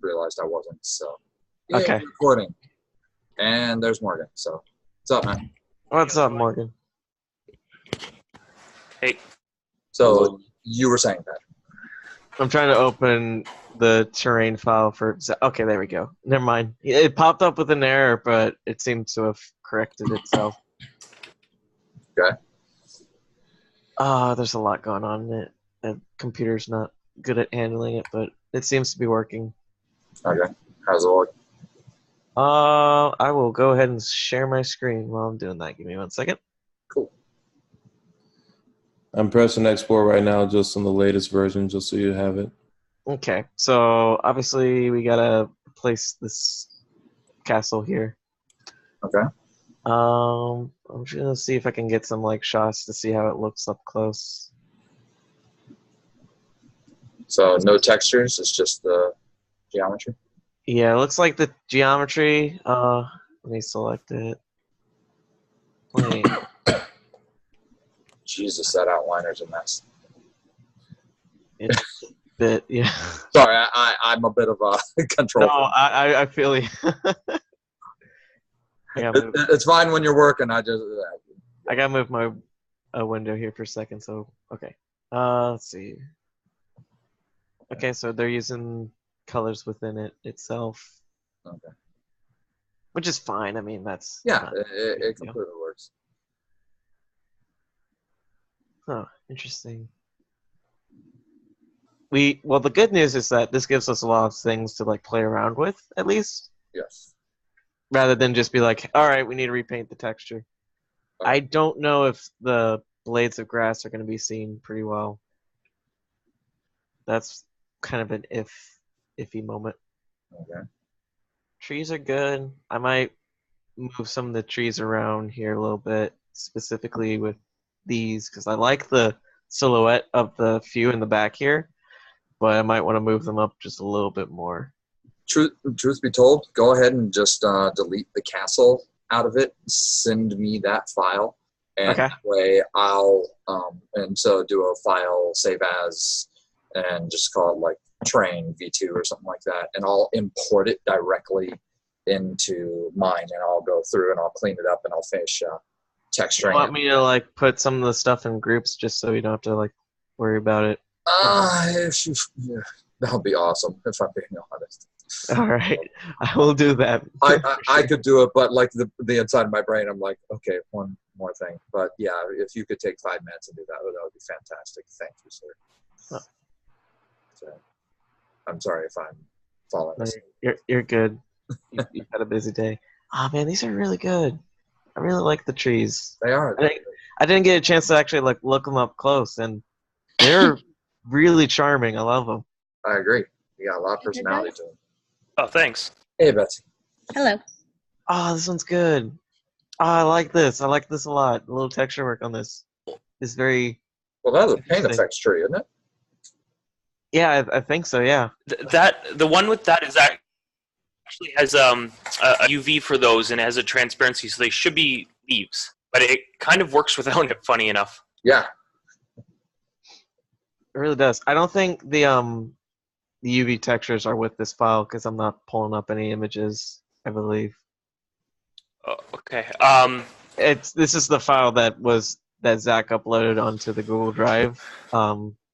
realized I wasn't. So, yeah, Okay. recording. And there's Morgan. So, what's up, man? What's up, Morgan? Hey, So, you were saying that. I'm trying to open the terrain file for. Okay, there we go. Never mind. It popped up with an error, but it seems to have corrected itself. Okay. There's a lot going on in it. The computer's not good at handling it, but it seems to be working. Okay. How's it look? I will go ahead and share my screen while I'm doing that. Give me 1 second. Cool. I'm pressing export right now, just on the latest version, just so you have it. Okay, so obviously we gotta place this castle here. Okay. I'm just gonna see if I can get some like shots to see how it looks up close. So, no textures. It's just the geometry. Yeah, it looks like the geometry. Let me select it. Wait. Jesus, that outliner's a mess. It's a bit, yeah. Sorry, I'm a bit of a control. No, I feel you. It's fine when you're working. I gotta move my window here for a second. So okay, let's see. Okay, so they're using colors within it itself. Okay. Which is fine. I mean, that's it completely works. Oh, interesting. Well, the good news is that this gives us a lot of things to like play around with, at least. Yes. Rather than just be like, all right, we need to repaint the texture. Okay. I don't know if the blades of grass are going to be seen pretty well. That's kind of an iffy moment. Okay. Trees are good. I might move some of the trees around here a little bit, specifically with these, because I like the silhouette of the few in the back here, but I might want to move them up just a little bit more. Truth be told, go ahead and just delete the castle out of it. Send me that file, and Okay. that way I'll and so do a file save as, and just call it like train v2 or something like that, and I'll import it directly into mine, and I'll go through and I'll clean it up and I'll finish texturing. You want me to like put some of the stuff in groups just so you don't have to like worry about it? Yeah, that would be awesome if I'm being honest. All right, I will do that. I could do it, but like the inside of my brain, I'm like, okay, one more thing. But yeah, if you could take 5 minutes and do that would be fantastic. Thank you, sir. Oh. So, I'm sorry if I'm falling No, asleep. you're good. You've had a busy day. Oh man, these are really good. I really like the trees. They are. I didn't get a chance to actually like look them up close, and they're really charming. I love them. I agree. You got a lot of personality to them. oh, thanks. Hey, Betsy. Hello. Oh, this one's good. Oh, I like this. I like this a lot. A little texture work on this is very. Well, that's a paint Interesting. effects tree, isn't it? Yeah, I think so. Yeah. The one with that is actually has a UV for those, and it has a transparency, so they should be leaves. But it kind of works without it. Funny enough. Yeah. It really does. I don't think the UV textures are with this file because I'm not pulling up any images, I believe. Oh, okay. This is the file that Zach uploaded onto the Google Drive.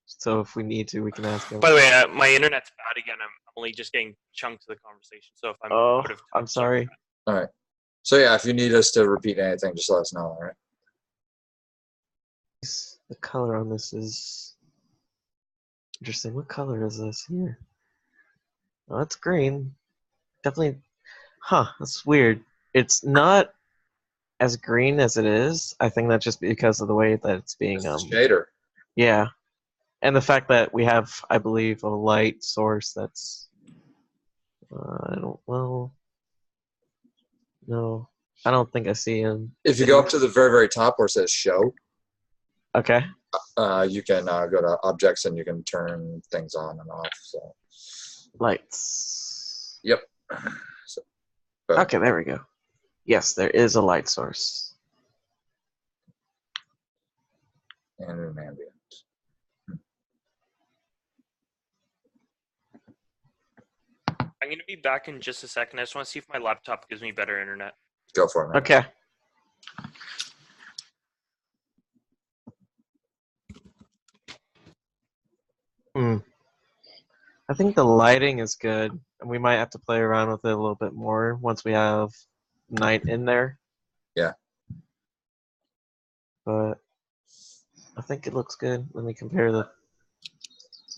So if we need to, we can ask him. By the way, my internet's bad again. I'm only just getting chunked to the conversation. So if I'm out of time, I'm sorry. All right. So yeah, if you need us to repeat anything, just let us know. All right. The color on this is interesting. What color is this here? Oh, it's green. Definitely. Huh, that's weird. It's not as green as it is. I think that's just because of the way that it's being It's the shader. Yeah. And the fact that we have, I believe, a light source that's no. I don't think I see him. If you go up to the very, very top where it says show, Okay. you can go to objects and you can turn things on and off. So. Lights. Yep. Okay, there we go. Yes, there is a light source. And an ambient. I'm going to be back in just a second. I just want to see if my laptop gives me better internet. Go for it, man. Okay. I think the lighting is good, and we might have to play around with it a little bit more once we have night in there. Yeah. But I think it looks good. Let me compare the.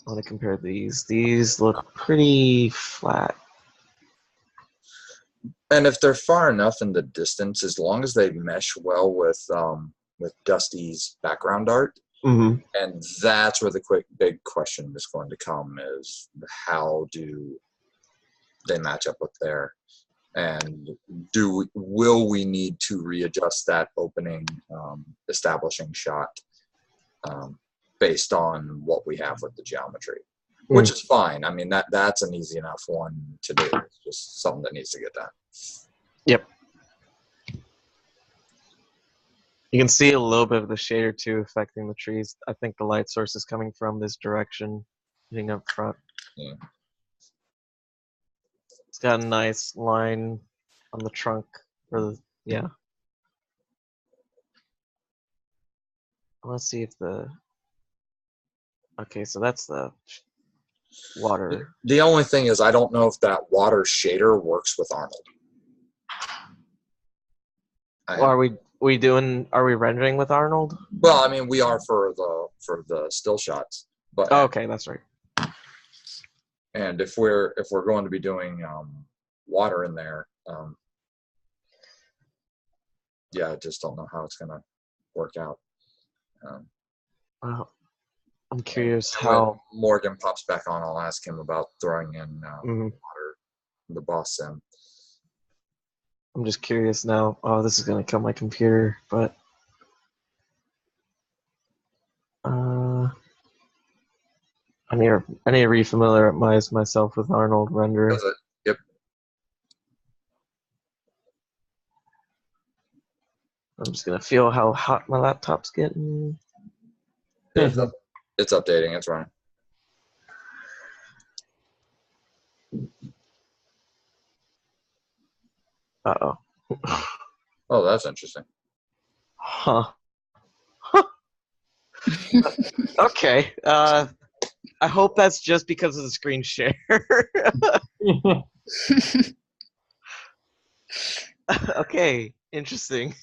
I want to compare these. These look pretty flat. And if they're far enough in the distance, as long as they mesh well with Dusty's background art, Mm-hmm. and that's where the big question is going to come: is how do they match up with there, and will we need to readjust that opening establishing shot based on what we have with the geometry, which is fine. I mean that's an easy enough one to do. It's just something that needs to get done. Yep. You can see a little bit of the shader too affecting the trees. I think the light source is coming from this direction, hitting up front. Yeah. It's got a nice line on the trunk. Yeah. Let's see if the. Okay, so that's the water. The only thing is I don't know if that water shader works with Arnold. Are we rendering with Arnold? Well, I mean, we are for the still shots, but Oh, okay, that's right. and if we're going to be doing water in there, yeah, I just don't know how it's gonna work out. Well, I'm curious When how Morgan pops back on, I'll ask him about throwing in Mhm. water, the boss sim. I'm just curious now. Oh, this is gonna kill my computer, but I need to refamiliarize myself with Arnold render. Does it? Yep. I'm just gonna feel how hot my laptop's getting. It's updating. It's running. Uh-oh. Oh, that's interesting. Huh. Okay. I hope that's just because of the screen share. Okay, interesting.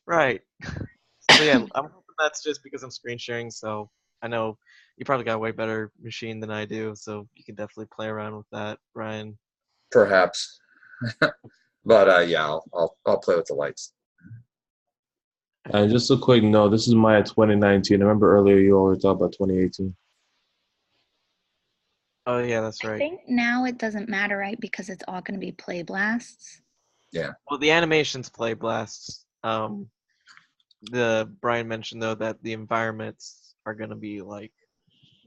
Right. So yeah, I'm hoping that's just because I'm screen sharing, so I know you probably got a way better machine than I do, so you can definitely play around with that, Ryan. Perhaps. But yeah, I'll play with the lights. And just a quick note, this is Maya 2019. I remember earlier you always talked about 2018. Oh yeah, that's I right. think now it doesn't matter, right? Because it's all going to be play blasts. Yeah. Well, the animations play blasts. The Brian mentioned though that the environments are gonna be like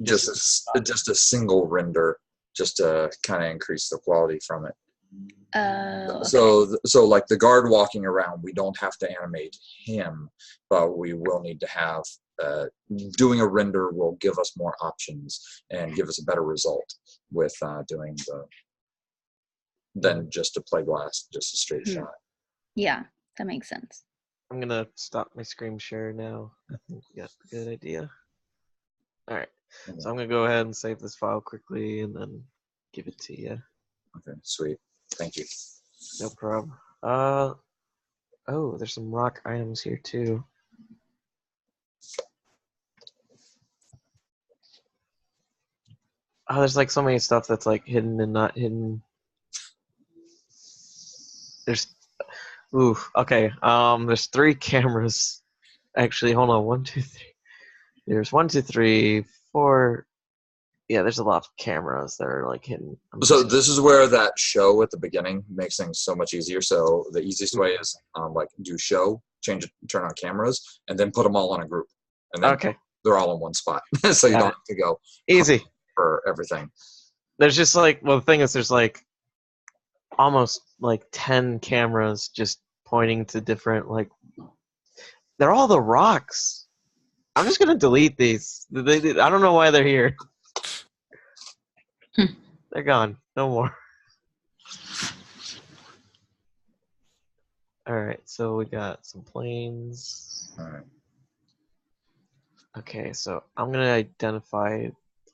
Just a single render, just to kind of increase the quality from it. Okay. So like the guard walking around, we don't have to animate him, but we will need to have doing a render will give us more options and give us a better result with doing than just a play blast, just a straight shot. Yeah, that makes sense. I'm gonna stop my screen share now. I think we got a good idea. Alright. So I'm gonna go ahead and save this file quickly and then give it to you. Okay, sweet. Thank you. No problem. Oh, there's some rock items here too. Oh, there's like so many stuff that's like hidden and not hidden. Okay. There's 3 cameras. Actually, hold on. 1, 2, 3. There's 1, 2, 3, 4. Yeah, there's a lot of cameras that are like hidden. So this is where that show at the beginning makes things so much easier. So the easiest way is like do show, change it, turn on cameras, and then put them all on a group, and then Okay. they're all in one spot, so you don't have to go Easy. for everything. There's just like, well, the thing is, there's like almost like 10 cameras just pointing to different, like, they're all the rocks. I'm just gonna delete these. I don't know why they're here. They're gone. No more. All right, so we got some planes. All right. Okay, so I'm gonna identify.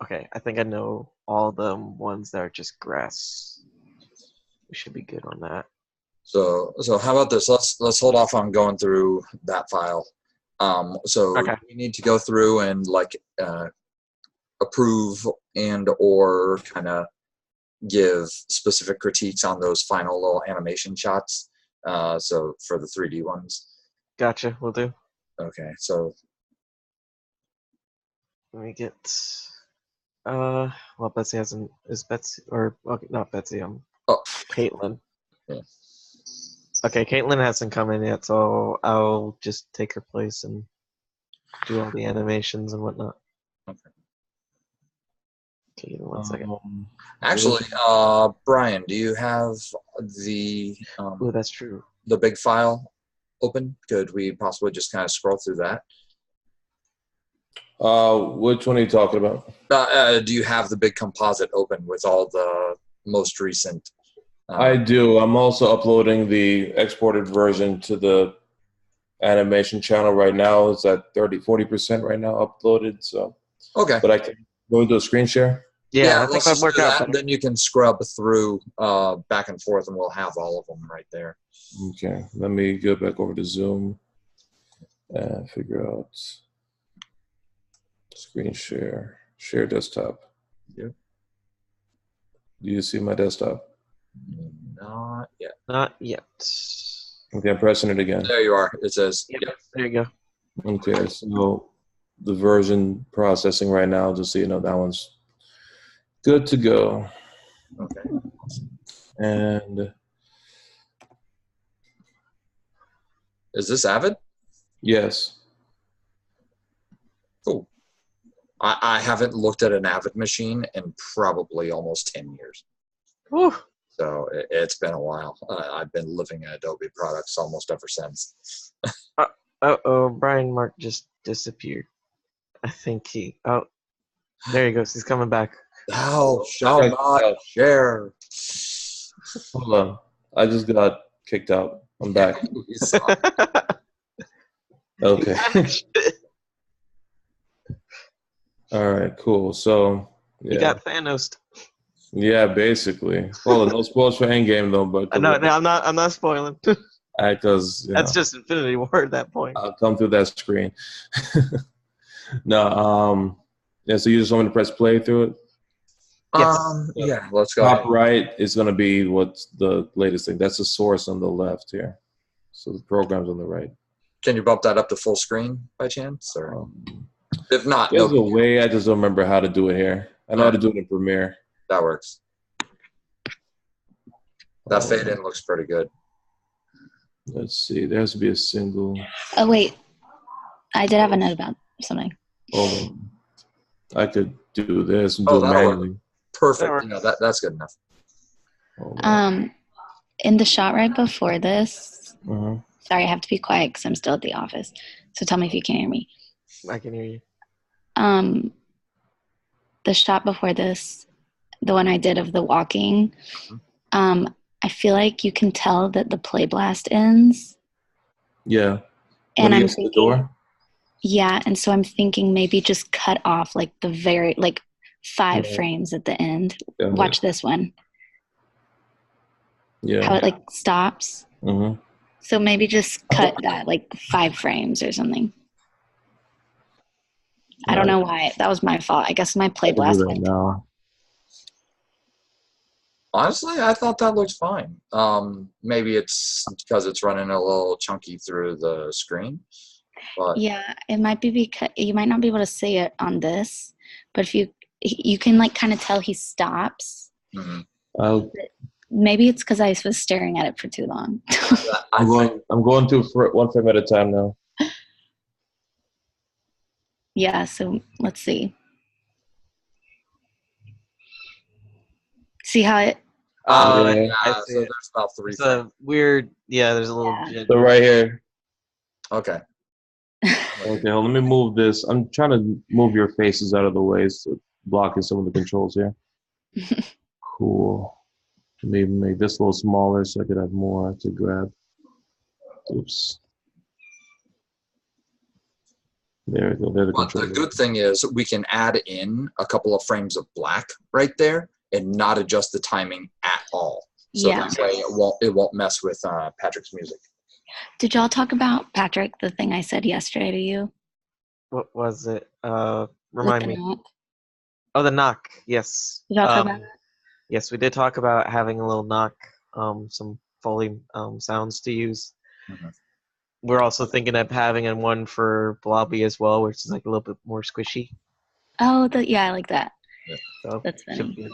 Okay, I think I know all the ones that are just grass. We should be good on that. So how about this? Let's hold off on going through that file. So Okay. we need to go through and like approve and or kind of give specific critiques on those final little animation shots. So for the 3D ones. Gotcha. We'll do. Okay. So Let me get. Well, Betsy hasn't. Is Betsy or okay, not Betsy? Oh. Caitlin. Yeah. Okay, Caitlin hasn't come in yet, so I'll just take her place and do all the animations and whatnot. Okay. Okay, give me 1 second. Actually, Brian, do you have the Oh, that's true. the big file open? Could we possibly just kind of scroll through that? Which one are you talking about? Do you have the big composite open with all the most recent? I do. I'm also uploading the exported version to the animation channel right now. It's at 40% right now uploaded. So, Okay. but I can go into a screen share. Yeah, I think let's that'd just work do out that. better. Then you can scrub through back and forth, and we'll have all of them right there. Okay, let me go back over to Zoom and figure out screen share, share desktop. Yep. Do you see my desktop? Not yet. Not yet. Okay, I'm pressing it again. There you are. It says. Yep. Yep. There you go. Okay, so the version processing right now, just so you know, that one's good to go. Okay. And Is this Avid? yes, Cool. I haven't looked at an Avid machine in probably almost 10 years. Whew. So it's been a while. I've been living in Adobe products almost ever since. Uh-oh, Brian Mark just disappeared. I think he... Oh, there he goes. He's coming back. Thou shalt not share. hold on. I just got kicked out. I'm back. We saw. Okay. All right, cool. So, You yeah. got Thanos. Yeah, basically. Well, no spoilers for Endgame though, but No, I'm not spoiling. because That's just Infinity War at that point. I'll come through that screen. No, yeah. So you just want me to press play through it? Yes. Yeah, let's go. Top ahead. right is going to be what's the latest thing. That's the source on the left here. So the program's on the right. Can you bump that up to full screen by chance? Or if not, There's no, a way. I just don't remember how to do it here. I know how to do it in Premiere. that works. That fade in looks pretty good. Let's see. There has to be a single. Oh, wait. I did have a note about something. Hold on. I could do this and Oh, do it that'll work. manually. Perfect. Yeah, that's good enough. Hold on. In the shot right before this, Uh-huh. sorry, I have to be quiet because I'm still at the office. So tell me if you can hear me. I can hear you. The shot before this, the one I did of the walking, I feel like you can tell that the play blast ends. Yeah. And When he I'm gets to the thinking, door? yeah, and so I'm thinking maybe just cut off like the very, like 5 Yeah. frames at the end. Yeah. Watch this one, how Yeah. it like stops. Mm-hmm. So maybe just cut that like 5 frames or something. I don't know why. That was my fault. I guess my play I can blast. do that now. Honestly, I thought that looked fine. Maybe it's because it's running a little chunky through the screen. But Yeah, it might be because you might not be able to see it on this, but if you can like kind of tell he stops. mhm. Maybe it's because I was staring at it for too long. I'm going through one frame at a time now. Yeah, so let's see. See how it? yeah, I so see it. there's about 3 It's frames. a weird. Yeah, there's a little. Yeah. jit. So right here. Okay. Okay, well, let me move this. I'm trying to move your faces out of the way, so blocking some of the controls here. Cool. Maybe make this a little smaller so I could have more to grab. Oops. There we go. There the But the controller. good thing is we can add in a couple of frames of black right there and not adjust the timing at all. So Yeah. that way it won't mess with Patrick's music. Did y'all talk about, Patrick, the thing I said yesterday to you? What was it? With Remind the me. knock? Oh, the knock. Yes. Did y'all talk about that? Yes, we did talk about having a little knock, some Foley sounds to use. Mhm. We're also thinking of having one for Blobby as well, which is like a little bit more squishy. Oh, yeah, I like that. So That's should funny. be-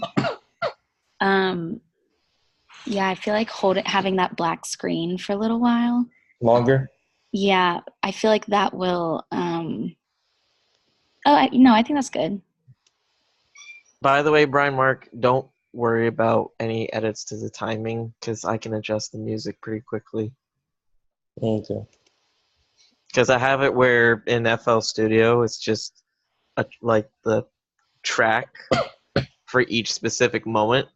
Yeah, I feel like having that black screen for a little while. Longer? Yeah, I feel like that will. I think that's good. By the way, Brian Mark, don't worry about any edits to the timing because I can adjust the music pretty quickly. Okay. Because I have it where in FL Studio it's just like the track for each specific moment,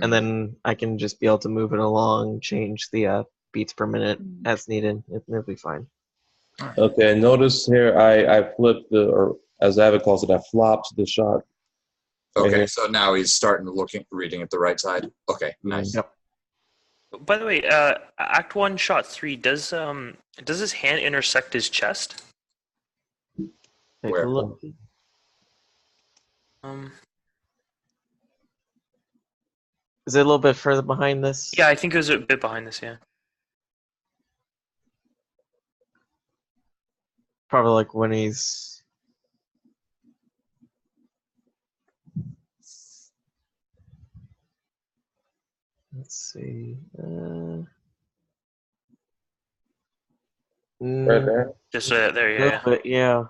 and then I can just be able to move it along, change the beats per minute as needed. It'll be fine. Okay, notice here I flipped or as Avid calls it, I flopped the shot. Right Okay, here. so now he's starting reading at the right side. Okay, nice. Yep. By the way, Act 1, Shot 3, does his hand intersect his chest? Take Where? a look. Is it a little bit further behind this? Yeah, I think it was a bit behind this, yeah. Probably like when he's. Let's see. Right Mm, there. Just there, a yeah, little yeah. bit, yeah.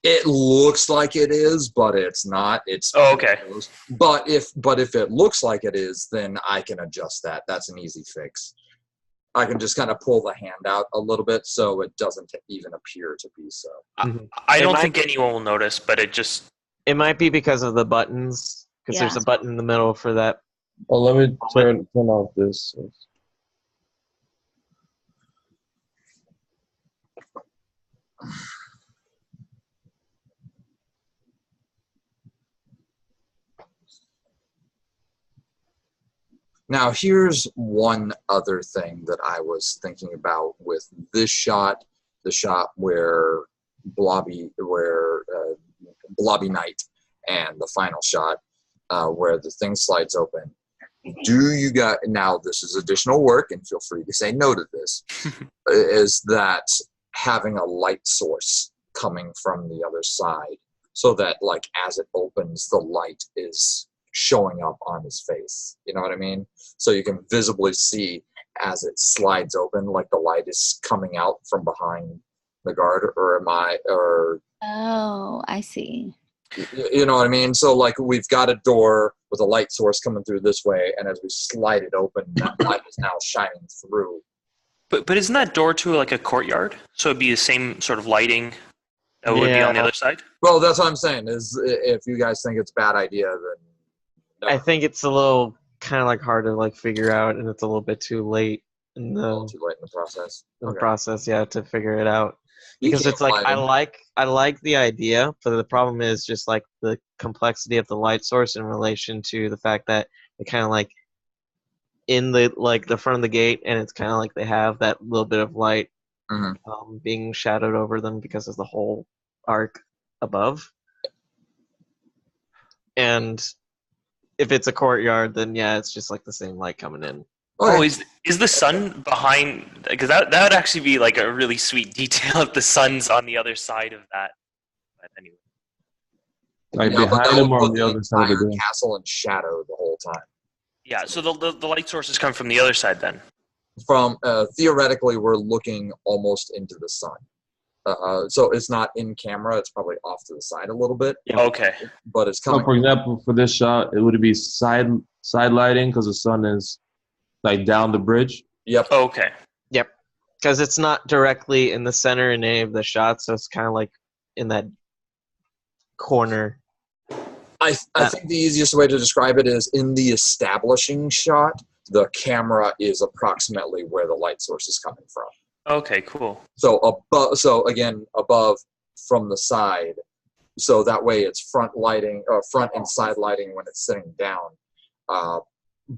It looks like it is, but it's not. It's Oh, okay. But if it looks like it is, then I can adjust that. That's an easy fix. I can just kind of pull the hand out a little bit so it doesn't even appear to be so. I It don't might think be- anyone will notice, but it just... It might be because of the buttons, because there's Yeah. a button in the middle for that. Oh, let me turn off this. Now, here's one other thing that I was thinking about with this shot, the shot where Blobby Knight, and the final shot where the thing slides open. Do you got now? This is additional work, and feel free to say no to this. Is that having a light source coming from the other side, so that like as it opens, the light is showing up on his face. You know what I mean? So you can visibly see as it slides open, like the light is coming out from behind the guard, or Oh, I see. you know what I mean? So like we've got a door with a light source coming through this way, and as we slide it open, that light is now shining through. But isn't that door to like a courtyard? So it'd be the same sort of lighting that would be on the Yeah. other side? Well, that's what I'm saying. Is if you guys think it's a bad idea, then no. I think it's a little kind of like hard to like figure out, and it's a little bit too late in a little the, too late in the process. Okay. process, yeah, to figure it out. You Because can't it's like find I like the idea, but the problem is just like the complexity of the light source in relation to the fact that it kind of like in the like the front of the gate, and it's kind of like they have that little bit of light Mhm. being shadowed over them because of the whole arc above. And if it's a courtyard, then yeah, it's just like the same light coming in. Okay. Oh, is the sun behind? Because that would actually be like a really sweet detail if the sun's on the other side of that. But anyway, Like Yeah, but behind that him would or on put the other side of the entire door. castle in shadow the whole time. yeah. So the light sources come from the other side then. From theoretically, we're looking almost into the sun. So it's not in camera. It's probably off to the side a little bit, Okay. but it's So coming. for example, for this shot, it would be side lighting because the sun is like down the bridge. Yep. Okay. Because it's not directly in the center in any of the shots, so it's kind of like in that corner. I think the easiest way to describe it is in the establishing shot, the camera is approximately where the light source is coming from. Okay, cool. So above from the side, so that way it's front lighting, front and side lighting when it's sitting down,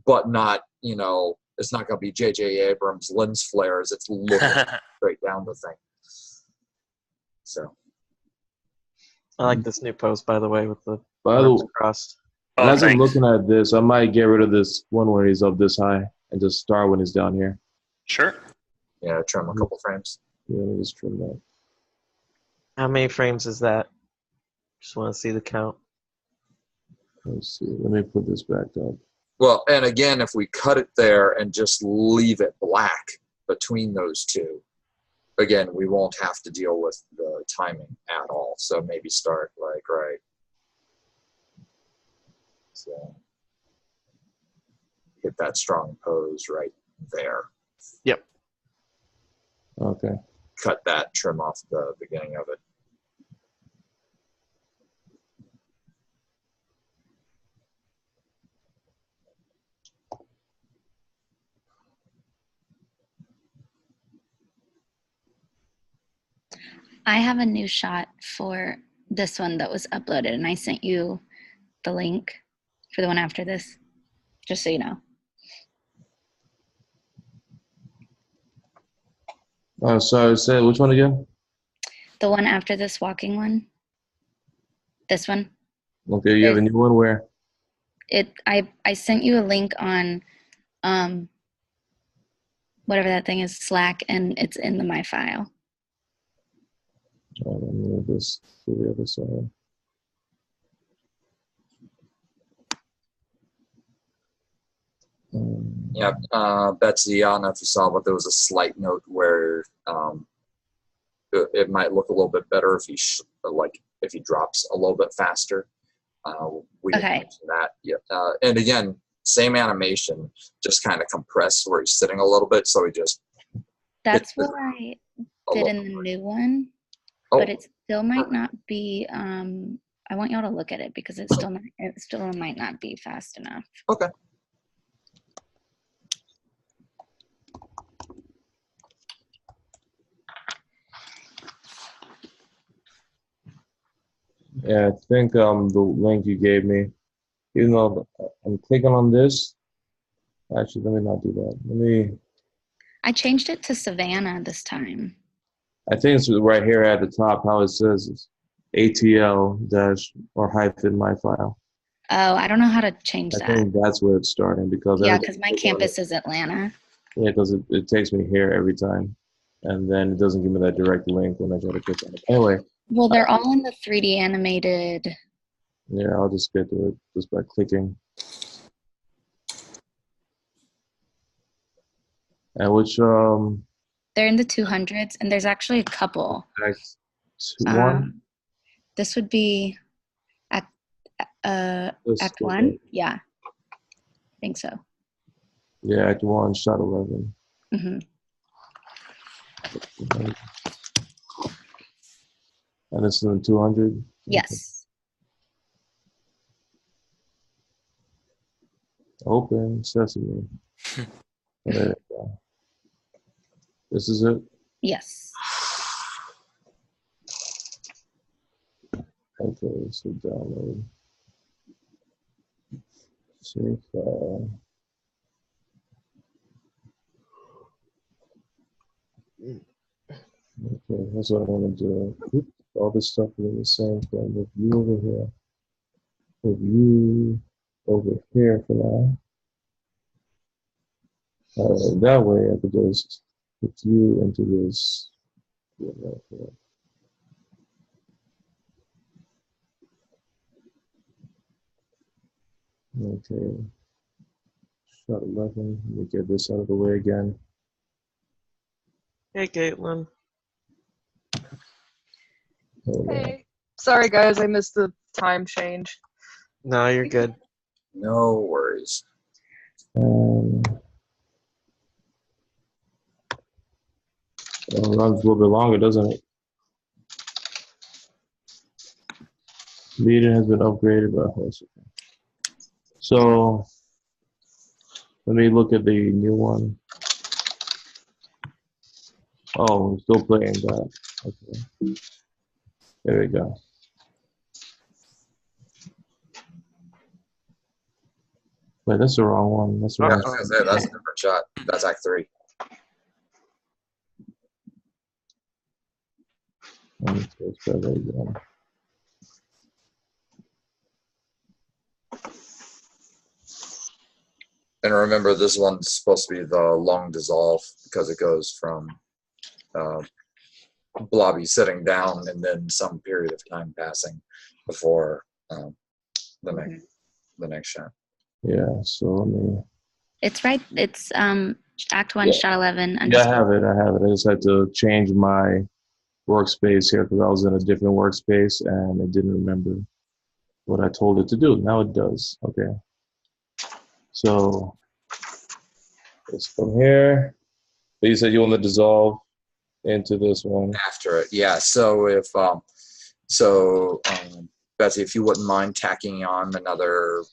but not, it's not going to be J.J. Abrams lens flares. It's looking straight down the thing. So I like this new post, by the way, with the By the arms crossed. Oh, as I'm thanks. looking at this, I might get rid of this one where he's up this high and just start when he's down here. Sure. yeah, trim a couple frames. Yeah, let me just trim that. How many frames is that? Just want to see the count. Let's see. Let me put this back up. Well, and again, if we cut it there and just leave it black between those two, again, we won't have to deal with the timing at all. So maybe start like right. So hit that strong pose right there. Yep. Okay. Cut that, trim off the beginning of it. I have a new shot for this one that was uploaded, and I sent you the link for the one after this, just so you know. Sorry, say which one again? The one after this walking one. This one. Okay, you have a new one where? I sent you a link on whatever that thing is, Slack, and it's in the My File. Let me move this to the other side. Yeah, Betsy, I don't know if you saw, but there was a slight note where it might look a little bit better if if he drops a little bit faster. We didn't mention that yet. And again, same animation, just kind of compressed where he's sitting a little bit, so he just. That's what I did in the new one, but it still might not be. I want y'all to look at it because it still might not be fast enough. Okay. Yeah, I think the link you gave me, even though I'm clicking on this, actually, let me not do that. I changed it to Savannah this time. I think it's right here at the top how it says it's ATL dash or hyphen my file. Oh, I don't know how to change that. I think that's where it's starting because my campus is Atlanta. Yeah, because it takes me here every time, and then it doesn't give me that direct link when I try to click on it. Anyway. Well, they're all in the 3D animated. Yeah, I'll just get to it just by clicking. And which They're in the 200s, and there's actually a couple. One. This would be Act 1. Yeah, I think so. Yeah, Act 1, shot 11. Mm-hmm. And it's in the 200? Yes. Open Sesame. There you go. This is it? Yes. Okay, so download. Save file. Okay, that's what I want to do. Oops, all this stuff is in the same thing. With you over here. With you over here for now. That way I could just put you into this. Okay. Shot 11. Let me get this out of the way again. Hey, Caitlin. Hey. Sorry, guys, I missed the time change. No, you're good. No worries. It runs a little bit longer, doesn't it? Media has been upgraded by host. So let me look at the new one. Oh, I'm still playing that. Okay. There we go. Wait, that's the wrong one. That's the Yeah, I wrong was gonna say, that's a different shot. That's Act 3. Let's try that again. And remember, this one's supposed to be the long dissolve because it goes from Blobby sitting down and then some period of time passing before the next shot. Yeah, so let me. It's right. It's Act 1, Yeah. Shot 11. Yeah, I have it. I just had to change my workspace here because I was in a different workspace and it didn't remember what I told it to do. Now it does. Okay. So it's from here. But you said you want to dissolve into this one. After it, yeah. So if Betsy, if you wouldn't mind tacking on another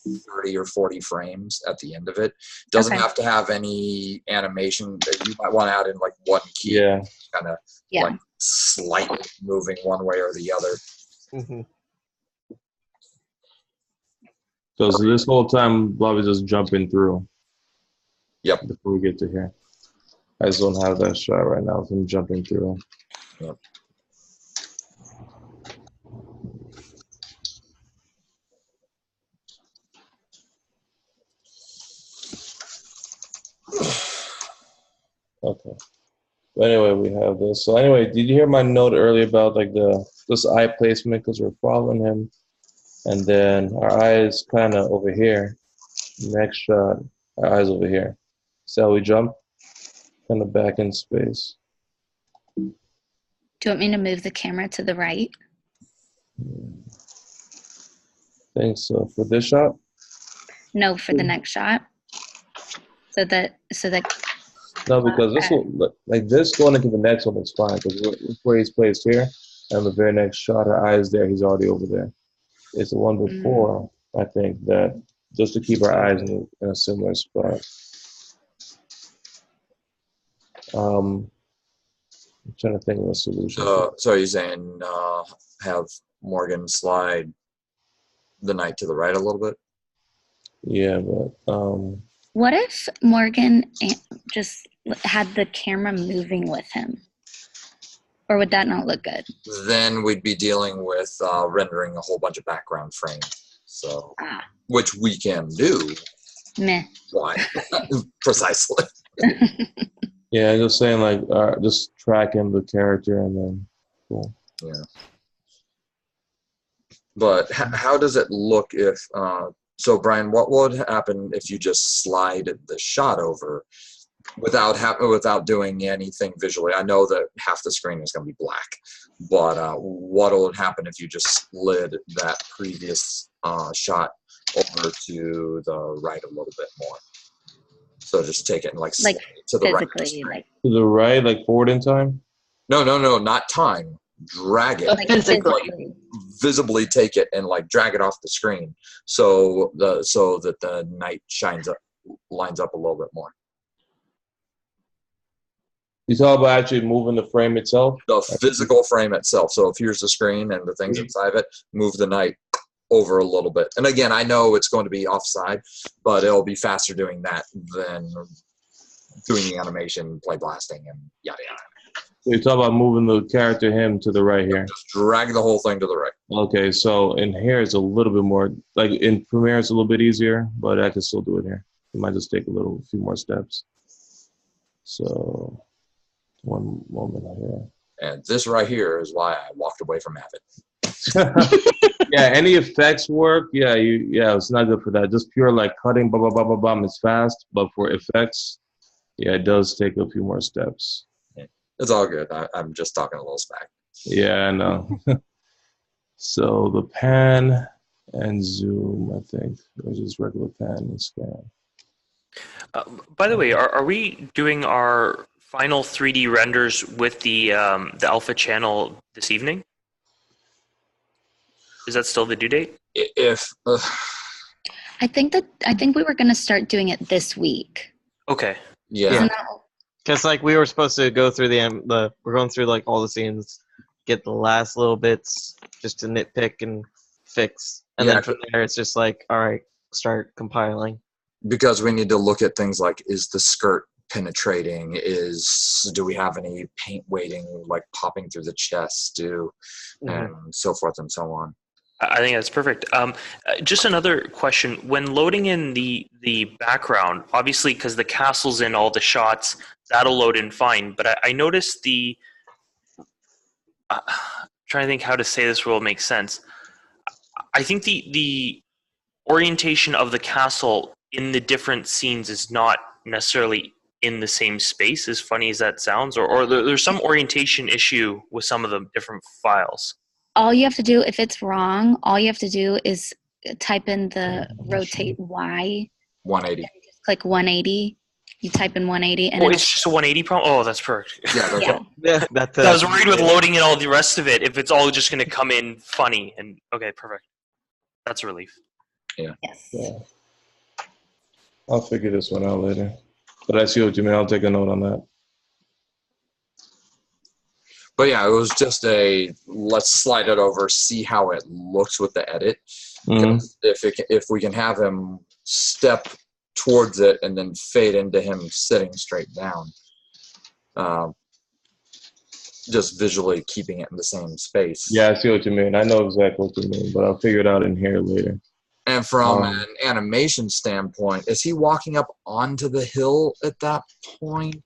30 or 40 frames at the end of it. Doesn't Okay. have to have any animation. That you might want to add in like one key, Yeah. kind of Yeah. like slightly moving one way or the other. Mm-hmm. So this whole time, Blobby's just jumping through. Yep. Before we get to here. I just don't have that shot right now of him jumping through. Yep. Okay. But anyway, we have this. So anyway, did you hear my note earlier about like this eye placement because we're following him, and then our eyes kind of over here. Next shot, our eyes over here. So we jump, kind of back in space. Do you want me to move the camera to the right? Thanks. So for this shot. No, for the next shot. So that No, because this will like this going into the next one is fine because where he's placed here, and the very next shot, our eyes there, he's already over there. It's the one before, I think, that just to keep our eyes in a similar spot. I'm trying to think of a solution. So you're saying have Morgan slide the knight to the right a little bit? Yeah, but what if Morgan just had the camera moving with him? Or would that not look good? Then we'd be dealing with rendering a whole bunch of background frames. So, which we can do. Meh. Why? Precisely. yeah, I'm just saying like just tracking the character and then cool. Yeah. But how does it look if? So Brian, what would happen if you just slide the shot over without doing anything visually? I know that half the screen is going to be black, but what would happen if you just slid that previous shot over to the right a little bit more? So just take it and like to the right. Like to the right, like forward in time? No, not time. Drag it. Like physically. Visibly take it and like drag it off the screen so that the night lines up a little bit more. You talk about actually moving the frame itself? The physical frame itself. So if here's the screen and the things inside of it, move the night over a little bit. And again, I know it's going to be offside, but it'll be faster doing that than doing the animation, play blasting, and yada yada. So you talk about moving the character him to the right here. Just drag the whole thing to the right. Okay, so in here it's a little bit more, like in Premiere it's a little bit easier, but I can still do it here. It might just take a few more steps. So one moment here. And this right here is why I walked away from Avid. Yeah, any effects work? Yeah, it's not good for that. Just pure like cutting, blah blah blah blah blah. It's fast, but for effects, yeah, it does take a few more steps. It's all good. I'm just talking a little smack. Yeah, I know. So the pan and zoom, I think, or just regular pan and scan. By the way, are we doing our final 3D renders with the alpha channel this evening? Is that still the due date? If I think we were gonna start doing it this week. Okay. yeah, Isn't that- Because like we were supposed to go through we're going through like all the scenes, get the last little bits just to nitpick and fix, and Yeah. then from there it's just like, all right, start compiling. because we need to look at things like, is the skirt penetrating? Do we have any paint weighting like popping through the chest? And so forth and so on. I think that's perfect. Just another question: when loading in the background, obviously because the castle's in all the shots, that'll load in fine. But I noticed trying to think how to say this will make sense. I think the orientation of the castle in the different scenes is not necessarily in the same space, as funny as that sounds, or there's some orientation issue with some of the different files. All you have to do, if it's wrong, all you have to do is type in the rotate Y. 180. Click 180. You type in 180, and Oh, it's just a 180 problem? Oh, that's perfect. Yeah, that's Yeah. right. Yeah, that's. I was worried with loading in all the rest of it, if it's all just going to come in funny. And okay, perfect. That's a relief. Yes. Yeah. I'll figure this one out later. But I see what you mean. I'll take a note on that. But yeah, it was just let's slide it over, see how it looks with the edit. Mhm. If we can have him step towards it and then fade into him sitting straight down, just visually keeping it in the same space. Yeah, I see what you mean. I know exactly what you mean, but I'll figure it out in here later. And from an animation standpoint, is he walking up onto the hill at that point?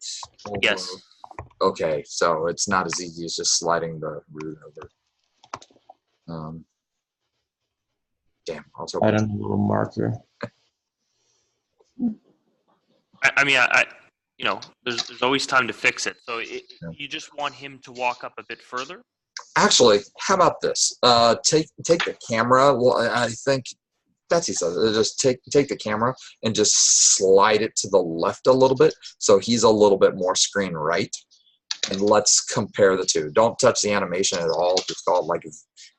Or- Yes. Okay, so it's not as easy as just sliding the root over. Damn, I was hoping. I don't know, a little marker. I mean, there's always time to fix it. So you just want him to walk up a bit further? Actually, how about this? Take the camera. Well, I think Betsy says it. Just take the camera and just slide it to the left a little bit, so he's a little bit more screen right. And let's compare the two. Don't touch the animation at all. Just call it like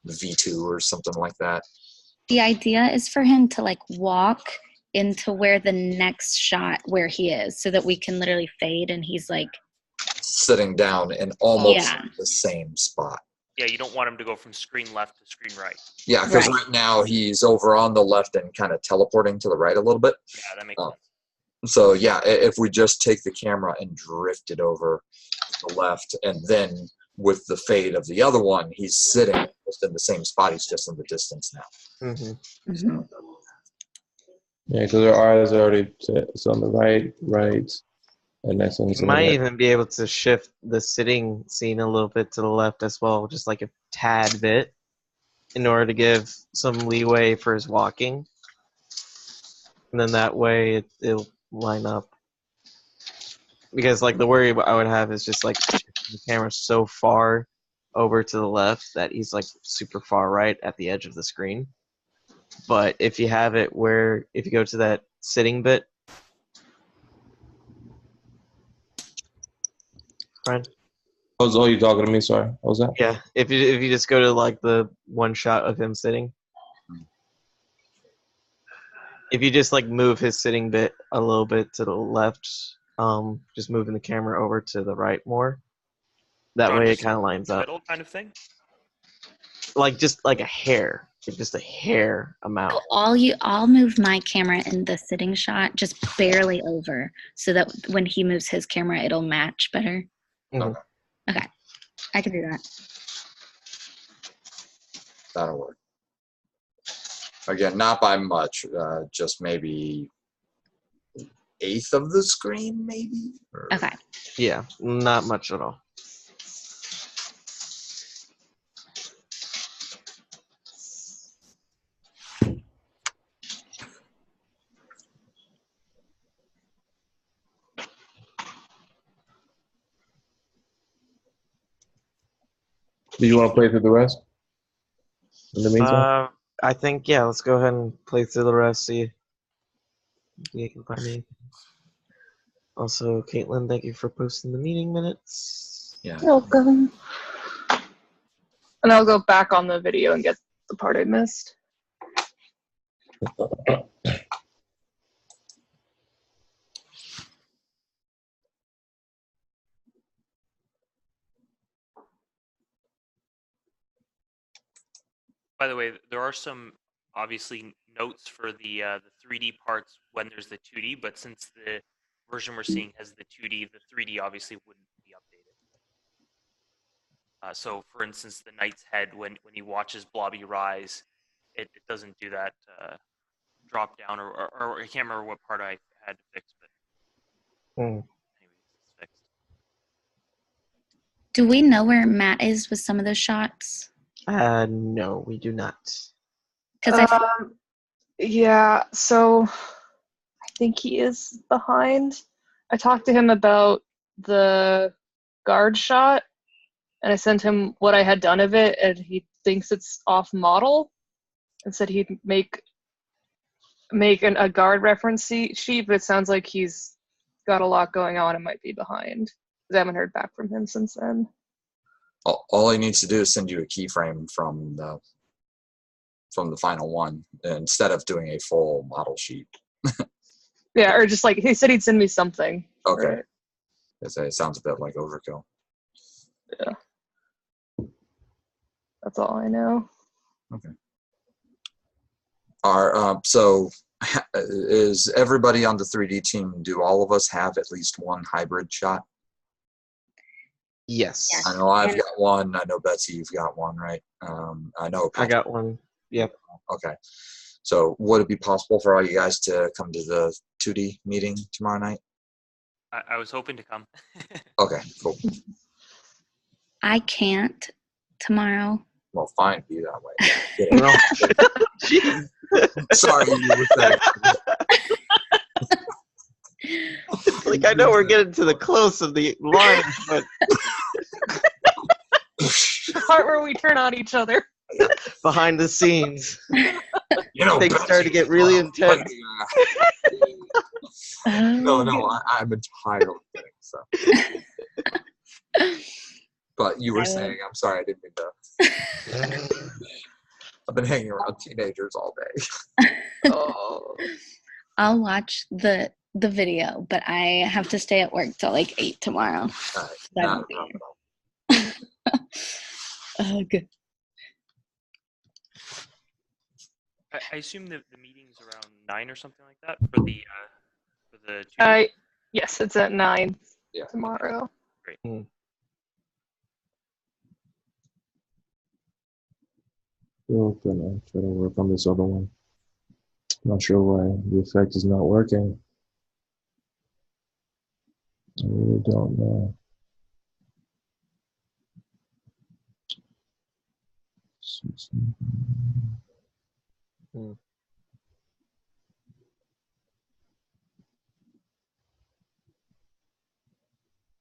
V2 or something like that. The idea is for him to like walk into where the next shot where he is, so that we can literally fade and he's like Sitting down in almost Yeah. the same spot. Yeah, you don't want him to go from screen left to screen right. Yeah, because Right. right now he's over on the left and kind of teleporting to the right a little bit. Yeah, that makes Oh. sense. So yeah, if we just take the camera and drift it over to the left, and then with the fade of the other one, he's sitting just in the same spot. He's just in the distance now. Mhm. Mhm. Yeah, because our eyes are already it's on the right, and next one's You on the might left. even be able to shift the sitting scene a little bit to the left as well, just like a tad bit, in order to give some leeway for his walking. And then that way it'll line up. Because like the worry I would have is just like shifting the camera so far over to the left that he's like super far right at the edge of the screen. But if you have it where, if you go to that sitting bit, Brian? Oh, you talking to me? Sorry. What was that? Yeah, if you just go to like the one shot of him sitting, if you just like move his sitting bit a little bit to the left, just moving the camera over to the right more, that So way it just kind of lines up, Middle kind of thing? like just like a hair, just a hair amount. So I'll move my camera in the sitting shot just barely over, so that when he moves his camera, it'll match better. Mhm. Okay, I can do that. That'll work. Again, not by much. Just maybe 1/8 of the screen, maybe. Or- Okay. Yeah, not much at all. Do you want to play through the rest? In the meantime? I think yeah. Let's go ahead and play through the rest. See if you can find me. Also, Caitlin, thank you for posting the meeting minutes. Yeah. Welcome. And I'll go back on the video and get the part I missed. By the way, there are some obviously notes for the 3D parts when there's the 2D, but since the version we're seeing has the 2D, the 3D obviously wouldn't be updated. So, for instance, the Knight's head, when he watches Blobby rise, it doesn't do that drop down, or I can't remember what part I had to fix, but anyways, it's fixed. Do we know where Matt is with some of those shots? No, we do not. Because Yeah, so I think he is behind. I talked to him about the guard shot, and I sent him what I had done of it, and he thinks it's off model, and said he'd make a guard reference sheet, but it sounds like he's got a lot going on and might be behind. I haven't heard back from him since then. All he needs to do is send you a keyframe from the final one instead of doing a full model sheet. Yeah, or just like he said he'd send me something. Okay. Right? It sounds a bit like overkill. Yeah. That's all I know. Okay. So is everybody on the 3D team, do all of us have at least one hybrid shot? Yes. Yes. I know I've got one. I know Betsy, you've got one, right? I know I got one. Yep. Okay. So would it be possible for all you guys to come to the 2D meeting tomorrow night? I was hoping to come. Okay, cool. I can't tomorrow. Well, fine, be that way. Jeez. Sorry, you were saying. Like, I know we're getting to the close of the line, but The part where we turn on each other. behind the scenes, You know, things start to get really intense. No, I'm entirely kidding. So. But you were saying, I'm sorry, I didn't mean to. I've been hanging around teenagers all day. Oh. I'll watch the video, but I have to stay at work till like 8 tomorrow. Not a problem. Good. I assume that the meeting's around 9 or something like that for the 2D. Yes, it's at 9 Yeah. tomorrow. We're gonna try to work on this other one. Not sure why the effect is not working. I really don't know.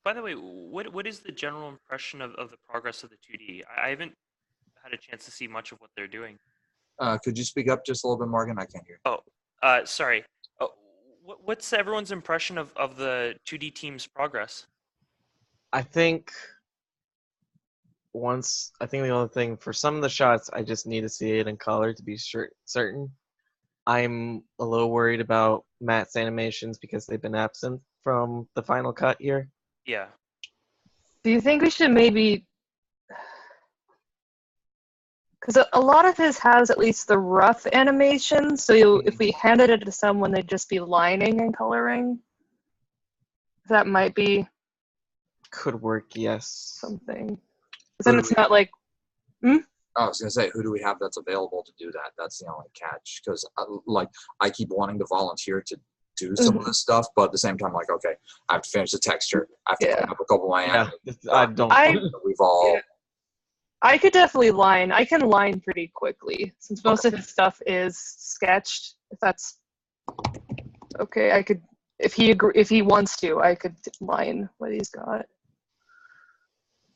By the way, what is the general impression of the progress of the 2D? I haven't had a chance to see much of what they're doing. Could you speak up just a little bit, Morgan? I can't hear. Sorry. What's everyone's impression of the 2D team's progress? I think the only thing for some of the shots, I just need to see it in color to be certain. I'm a little worried about Matt's animations because they've been absent from the final cut here. Yeah. Do you think we should maybe... Because a lot of his has at least the rough animation, so if we handed it to someone, they'd just be lining and coloring. That might be Could work, yes. something. 'Cause then it's not like... I was gonna say, who do we have that's available to do that? That's the only catch, because I keep wanting to volunteer to do some of this stuff, but at the same time, like, okay, I have to finish the texture. I have to clean up a couple of my Yeah, animals. We've all. Yeah. I could definitely line. I can line pretty quickly since most of his stuff is sketched. If that's okay, I could. If he wants to, I could line what he's got.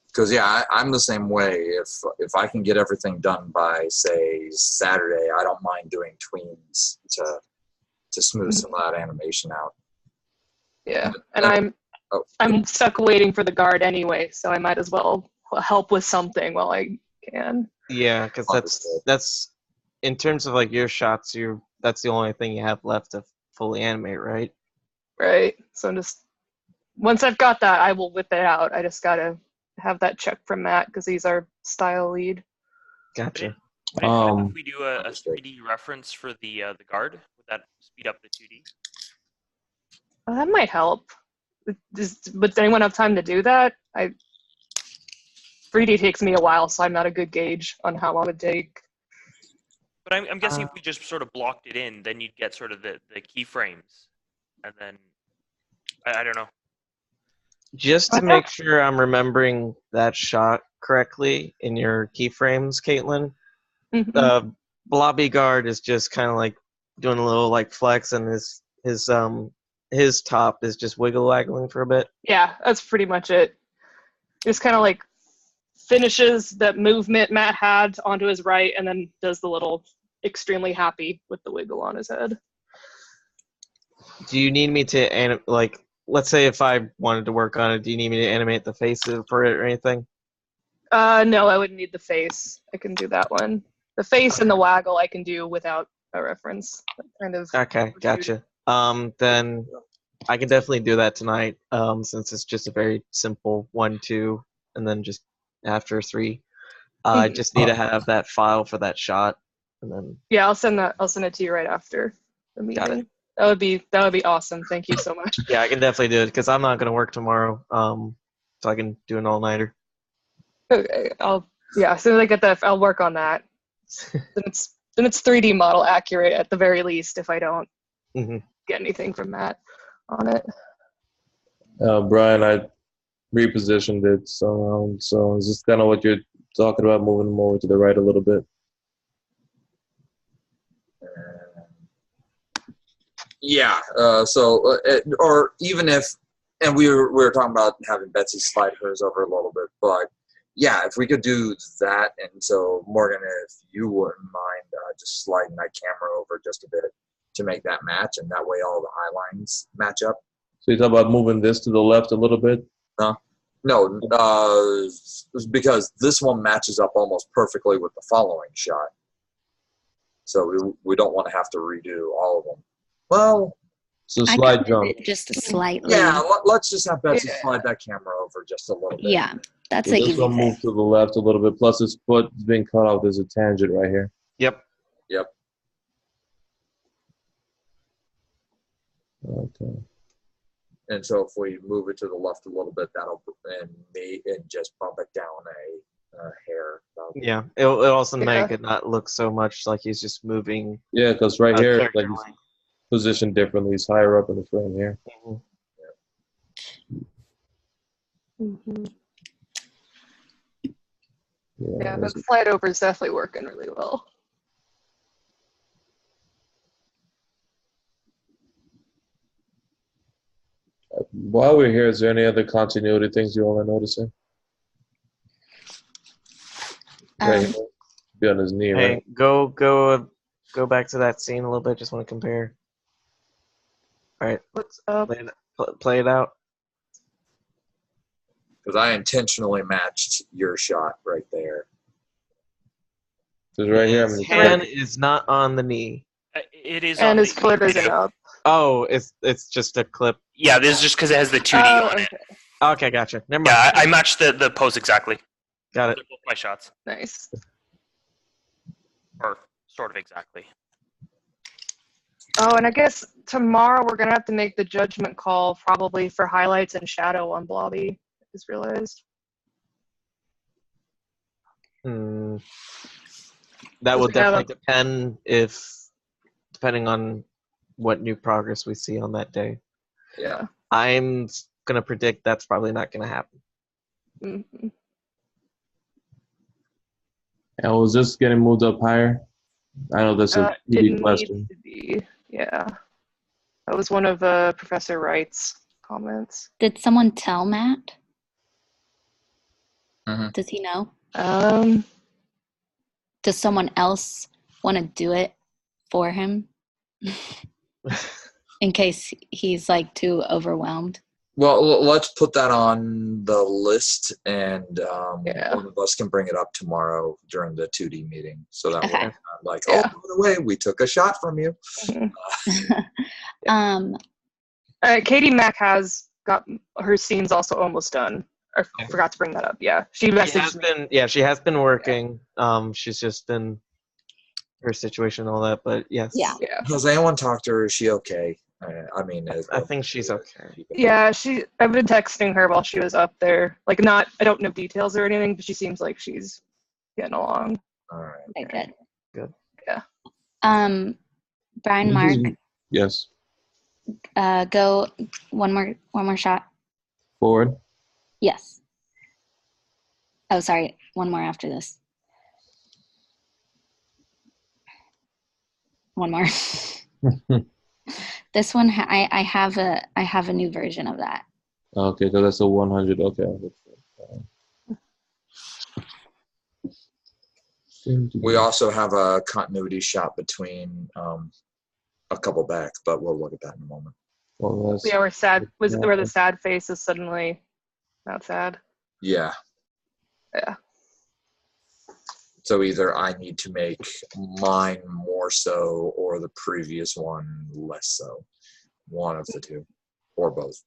Because I'm the same way. If I can get everything done by say Saturday, I don't mind doing tweens to smooth some of that animation out. Yeah, and I'm stuck waiting for the guard anyway, so I might as well help with something while I can. Yeah, because that's in terms of like your shots, that's the only thing you have left to fully animate, right? Right. So I'm just once I've got that, I will whip it out. I just gotta have that check from Matt because he's our style lead. Gotcha. Would it help Um, if we do a 3D reference for the guard? Would that speed up the 2D? Well, that might help. Would anyone have time to do that? 3D takes me a while, so I'm not a good gauge on how long it would take. But I'm guessing if we just sort of blocked it in, then you'd get sort of the keyframes, and then I don't know. Just to make sure I'm remembering that shot correctly in your keyframes, Caitlin, Blobby Guard is just kind of like doing a little like flex, and his top is just wiggle waggling for a bit. Yeah, that's pretty much it. Just kind of like finishes that movement Matt had onto his right, and then does the little extremely happy with the wiggle on his head. Do you need me to let's say if I wanted to work on it, do you need me to animate the face for it or anything? No, I wouldn't need the face. I can do that one. The face and the waggle I can do without a reference. Kind of. Okay, gotcha. Then I can definitely do that tonight. Since it's just a very simple 1, 2, and then just after 3. I just need to have that file for that shot, and then. Yeah, I'll send it to you right after the meeting. That would be awesome. Thank you so much. Yeah, I can definitely do it because I'm not gonna work tomorrow. So I can do an all-nighter. Okay, as soon as I get that, I'll work on that. then it's 3D model accurate at the very least if I don't get anything from Matt on it. Brian, I repositioned it somehow. So is this kind of what you're talking about, moving them over to the right a little bit? Yeah. Or even if, and we were talking about having Betsy slide hers over a little bit, but yeah, if we could do that, and so Morgan, if you wouldn't mind just sliding that camera over just a bit to make that match, and that way all the high lines match up. So you talk about moving this to the left a little bit? No, because this one matches up almost perfectly with the following shot. So we don't want to have to redo all of them. Well, so slide jump. Just slightly. Yeah, let's just have Betsy slide that camera over just a little bit. Yeah, that's So an this easy one fix. move to the left a little bit. Plus his foot is being cut off. There's a tangent right here. Yep. Okay. And so if we move it to the left a little bit, that'll and just bump it down a hair. Yeah, it'll also make it not look so much like he's just moving. Yeah, because right here, character like he's positioned differently. He's higher up in the frame here. Yeah, but slide over is definitely working really well. While we're here, is there any other continuity things you all are noticing? Right, be on his knee, Hey, right? go back to that scene a little bit. Just want to compare. All right, What's up? play it out. Because I intentionally matched your shot right there. Because right here, His hand is not on the knee. It is. And on his the clip isn't up. Oh, it's just a clip. Yeah, this is just because it has the 2D on it. Okay, gotcha. Never mind. Yeah, I matched the pose exactly. Got it. They're both my shots, Nice. or sort of exactly. Oh, and I guess tomorrow we're gonna have to make the judgment call probably for highlights and shadow on Blobby. I just realized. That will definitely depend depending on what new progress we see on that day. Yeah. I'm gonna predict that's probably not gonna happen. Mm-hmm. And was this getting moved up higher? I know that's a easy question. Needs to be, yeah. That was one of Professor Wright's comments. Did someone tell Matt? Mm-hmm. Does he know? Does someone else want to do it for him? In case he's like too overwhelmed. Well, let's put that on the list, and Yeah. one of us can bring it up tomorrow during the 2D meeting, so that Okay. we're not like, Yeah. oh, by the way, we took a shot from you. Mhm. um, Katie Mack has got her scenes also almost done. I forgot to bring that up. Yeah, she She has messaged me. been, yeah, she has been working. She's just been her situation and all that, but yes. Yeah. Yeah, Has anyone talked to her? Is she okay? I mean, I think she's okay. yeah. I've been texting her while she was up there. Like, not. I don't know details or anything, but she seems like she's getting along. All right. Okay, good. Good. Yeah. Brian, Mark, Yes. go one more shot. Forward. Yes. Oh, sorry. One more after this. One more. This one, I have a new version of that. Okay, so that's a 100. Okay. We also have a continuity shot between a couple back, but we'll look at that in a moment. Well, that's, Yeah, where the sad face is suddenly not sad. Yeah. Yeah. So either I need to make mine more so, or the previous one less so. One of the two, or both.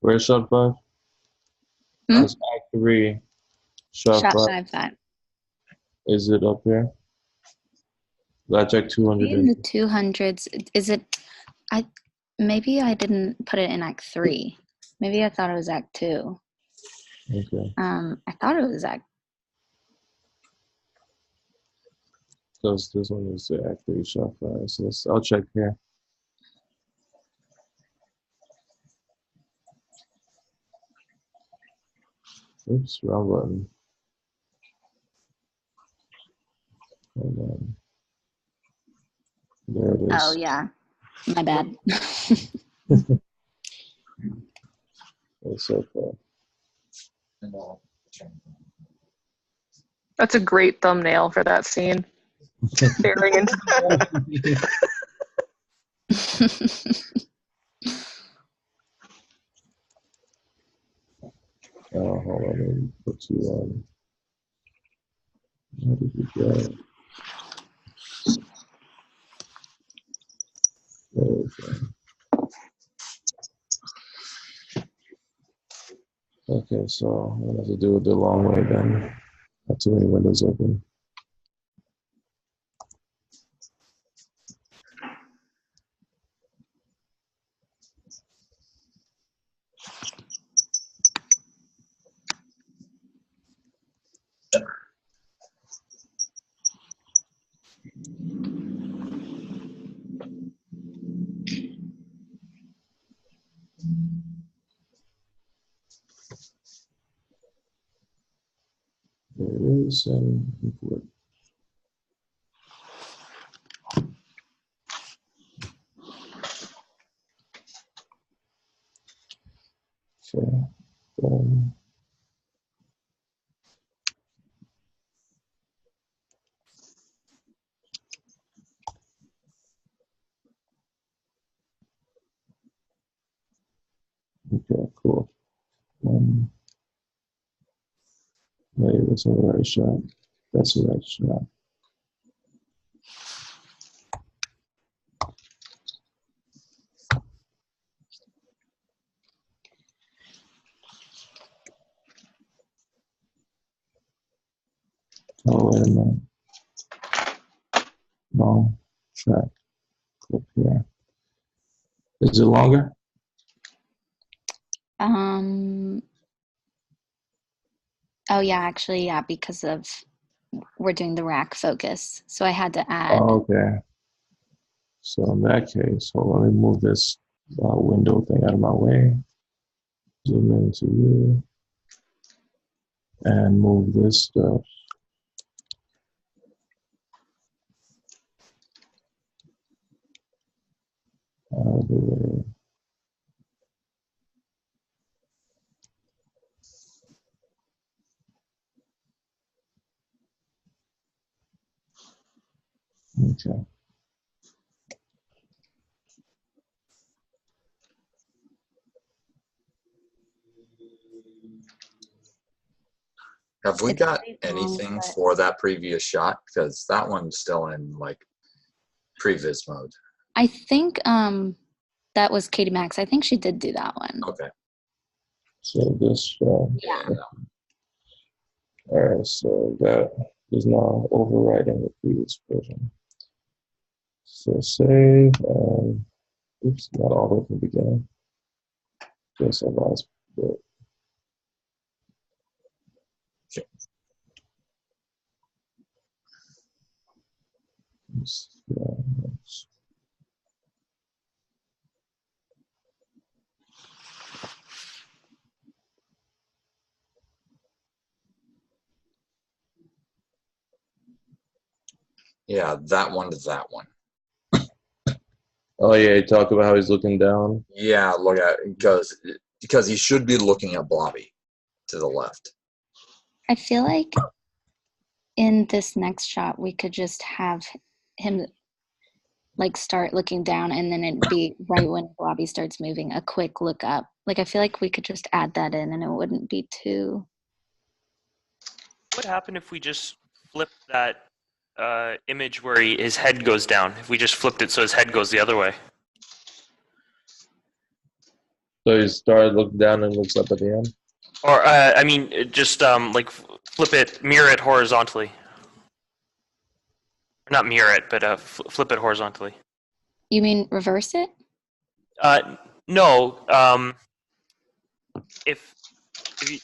where's shot 5? Hmm? That's Act 3. Shot Shot 5. 5. Is it up here? I checked 200. In the 200s, is it? Maybe I didn't put it in Act 3. Maybe I thought it was Act 2. Okay. I thought it was Act. Because this one is the Act 3 shot 5. So I'll check here. Oops, wrong button. Hold on. There it is. Oh yeah, my bad. It's okay. And I'll change. That's a great thumbnail for that scene. Staring into the Oh, hold on. Let me put you on. How did you go? Okay. Okay, so I'm gonna have to do it the long way then. Not too many windows open. There it is, and import. Okay, boom. Okay, cool. Maybe that's not the right shot. That's the right shot. Oh, wait a minute. Wrong track. Click here. Is it longer? Oh yeah, actually yeah, because of we're doing the rack focus, so I had to add. Oh, okay. So in that case, hold on, let me move this window thing out of my way. Zoom into you. And move this stuff out of the way. Okay. Have we It's got pretty long, anything but for that previous shot? Because that one's still in like previs mode. I think that was Katie Max. I think she did do that one. Okay. So this. Yeah. All right. So that is now overriding the previous version. So save. Oops, not all the way from the beginning. Just a last bit. Okay. Yeah, that one to that one. Oh yeah, you talk about how he's looking down. Yeah, look at because he should be looking at Blobby to the left. I feel like in this next shot we could just have him like start looking down and then it'd be right when Blobby starts moving, a quick look up. Like I feel like we could just add that in and it wouldn't be too. What would happen if we just flipped that image where his head goes down? If we just flipped it so his head goes the other way? So he started looking down and looks up at the end. Or, I mean, just like flip it, mirror it horizontally. Not mirror it, but flip it horizontally. You mean reverse it? No. If you,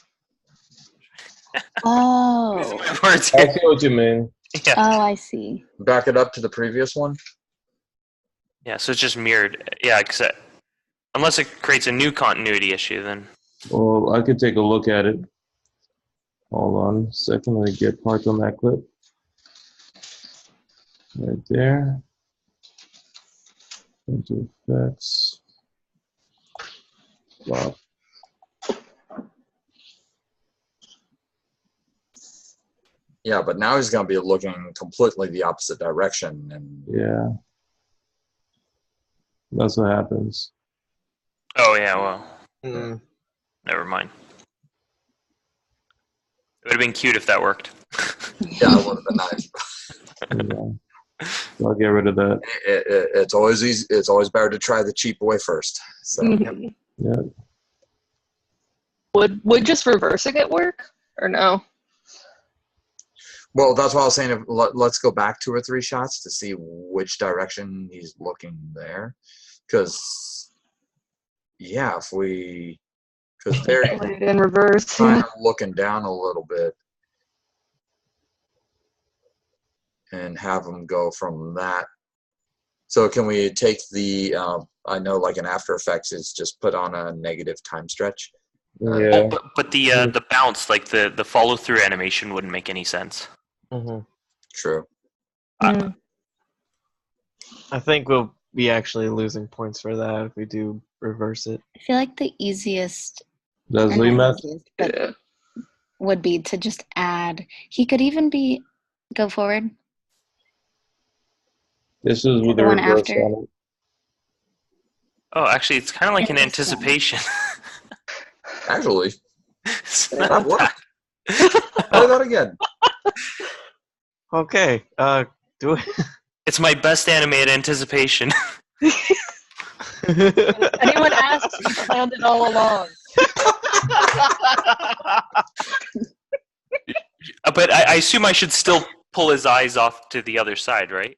Oh. using my words I here. see what you mean. Yeah. Oh, I see. Back it up to the previous one. Yeah. So it's just mirrored. Yeah. Unless it creates a new continuity issue, then. Well, I could take a look at it. Hold on a second. Let me get parts on that clip. Right there. Into effects. Wow. Yeah, but now he's going to be looking completely the opposite direction, and Yeah. That's what happens. Oh yeah. Well, Mm. never mind. It would have been cute if that worked. yeah, it would have been nice. Yeah. So I'll get rid of that. It's always easy. It's always better to try the cheap way first. So Yeah. Would just reversing it work or no? well, that's why I was saying. Let's go back 2 or 3 shots to see which direction he's looking there, because yeah, if we because they're Put it in reverse. kind of looking down a little bit and have them go from that. So can we take the, I know like in After Effects is just put on a negative time stretch. Yeah. But the bounce, like the follow through animation, wouldn't make any sense. Hmm. True. Mm. I think we'll be actually losing points for that if we do reverse it. I feel like the easiest Does or Lee not match? easiest, but Yeah. would be to just add. He could even be go forward. This is with The the one reverse after. on it. Oh, actually, it's kind of like an It's this one. anticipation. Actually, It's that not worked. that- Try that again. Okay, do it. It's my best animated anticipation. Anyone asks, you planned it all along. But I assume I should still pull his eyes off to the other side, right?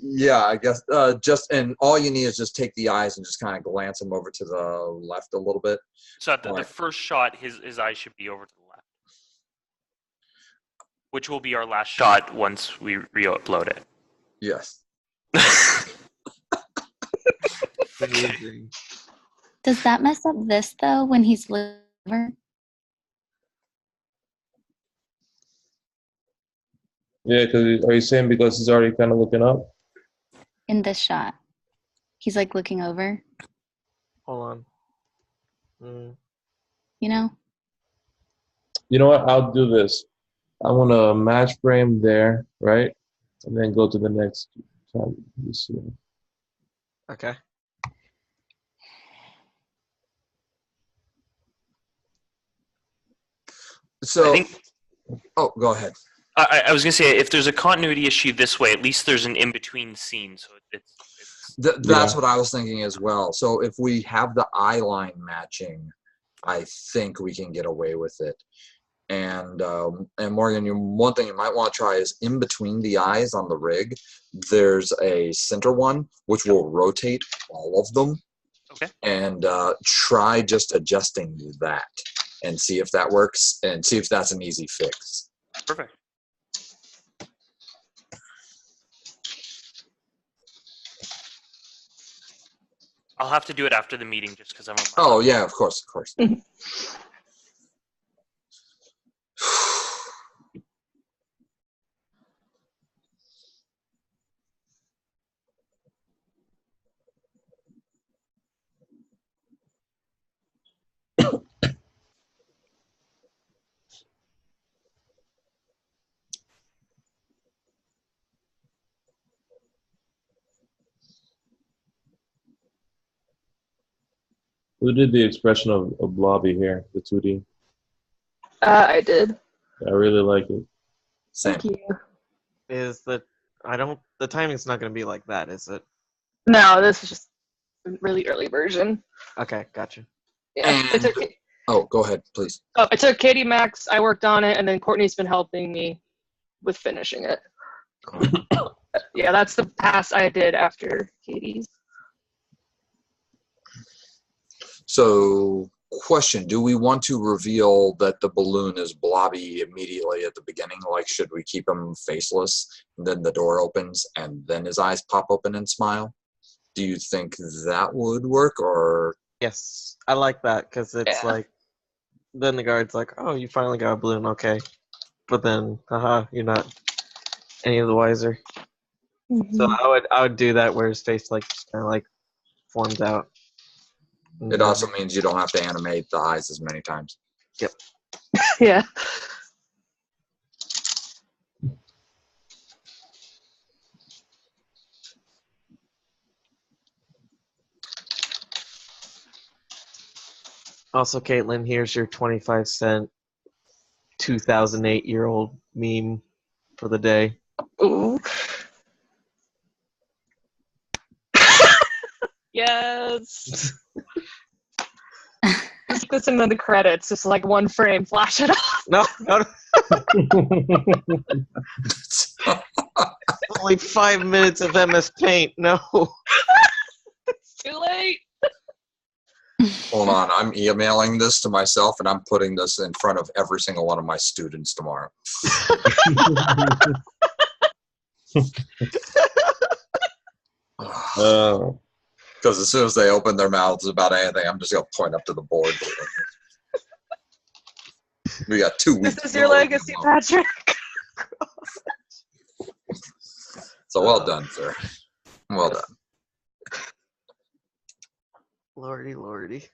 Yeah, I guess just and all you need is just take the eyes and just kind of glance them over to the left a little bit. So at the Right. first shot, his eyes should be over to the left, which will be our last shot once we re-upload it. Yes. Amazing. Does that mess up this though when he's over? Yeah, because are you saying because he's already kind of looking up? In this shot? He's like looking over, Hold on. Mm. you know? You know what? I'll do this. I want to match frame there, right? and then go to the next time. You see. Okay. So, I think oh, go ahead. I was gonna say if there's a continuity issue this way, at least there's an in between scene, so it's That's Yeah. what I was thinking as well. So if we have the eye line matching, I think we can get away with it. And Morgan, one thing you might want to try is in between the eyes on the rig, there's a center one which will rotate all of them. Okay. And try just adjusting that and see if that works and see if that's an easy fix. perfect. I'll have to do it after the meeting just because I'm on my Oh yeah, of course. Who did the expression of Blobby here, the 2D? I did. I really like it. Same. Thank you. Is that the timing's not going to be like that, is it? No, this is just a really early version. Okay, gotcha. Yeah. And- Oh, go ahead, please. I took Katie Max, I worked on it, and then Courtney's been helping me with finishing it. Yeah, that's the pass I did after Katie's. So, question, do we want to reveal that the balloon is Blobby immediately at the beginning? Like, should we keep him faceless, and then the door opens, and then his eyes pop open and smile? Do you think that would work, or... Yes, I like that because it's Yeah. like, then the guard's like, oh, you finally got a balloon, okay. But then, haha, you're not any of the wiser. So I would do that where his face like just kind of like forms out. And It then- also means you don't have to animate the eyes as many times. Yeah. Also, Caitlin, here's your 25-cent 2008-year-old meme for the day. Ooh. Yes. Just put some of the credits, just like one frame, flash it off. No, only 5 minutes of MS Paint. No. It's too late. Hold on, I'm emailing this to myself, and I'm putting this in front of every single one of my students tomorrow. Because as soon as they open their mouths about anything, I'm just going to point up to the board. We got 2 weeks. This is your legacy, Patrick. So well done, sir. Well done. Lordy, lordy.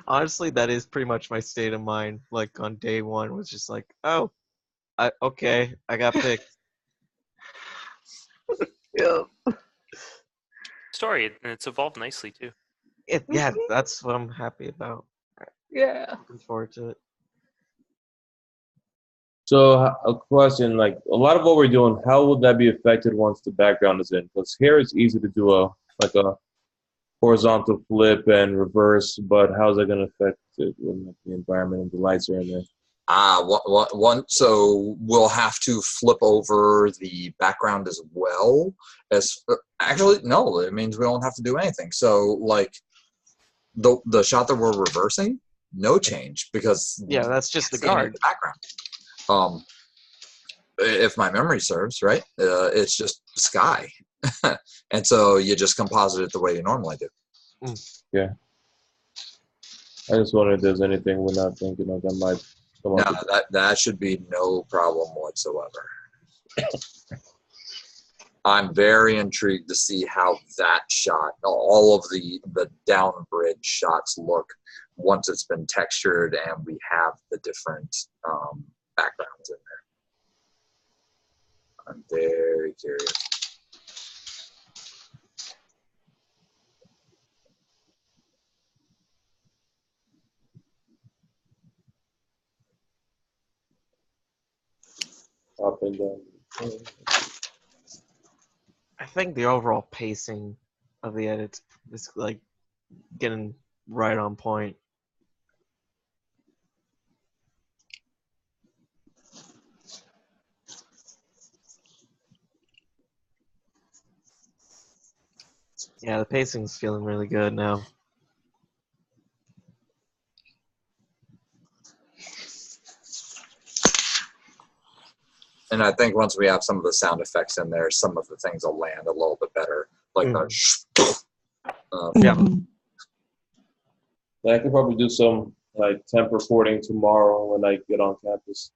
Honestly, that is pretty much my state of mind. Like on day one, was just like, oh, okay, I got picked. Yeah. Story, and it's evolved nicely too. Yeah, that's what I'm happy about. Yeah. Looking forward to it. So a question, like a lot of what we're doing, how would that be affected once the background is in? Because here it's easy to do a horizontal flip and reverse, but how's that going to affect it when the environment and the lights are in there? So we'll have to flip over the background as well. Actually, no, it means we don't have to do anything. So like the shot that we're reversing, no change because Yeah, that's just the it's in guard. the background. If my memory serves, right, it's just sky, and so you just composite it the way you normally do. Yeah. I just wonder if there's anything we're not thinking of that might come No, up. that should be no problem whatsoever. I'm very intrigued to see how that shot, all of the down bridge shots look once it's been textured and we have the different backgrounds in there. I'm very curious. Up and down. I think the overall pacing of the edits is like getting right on point. Yeah, the pacing's feeling really good now. And I think once we have some of the sound effects in there, some of the things will land a little bit better. Like the Yeah. I could probably do some like temp recording tomorrow when I get on campus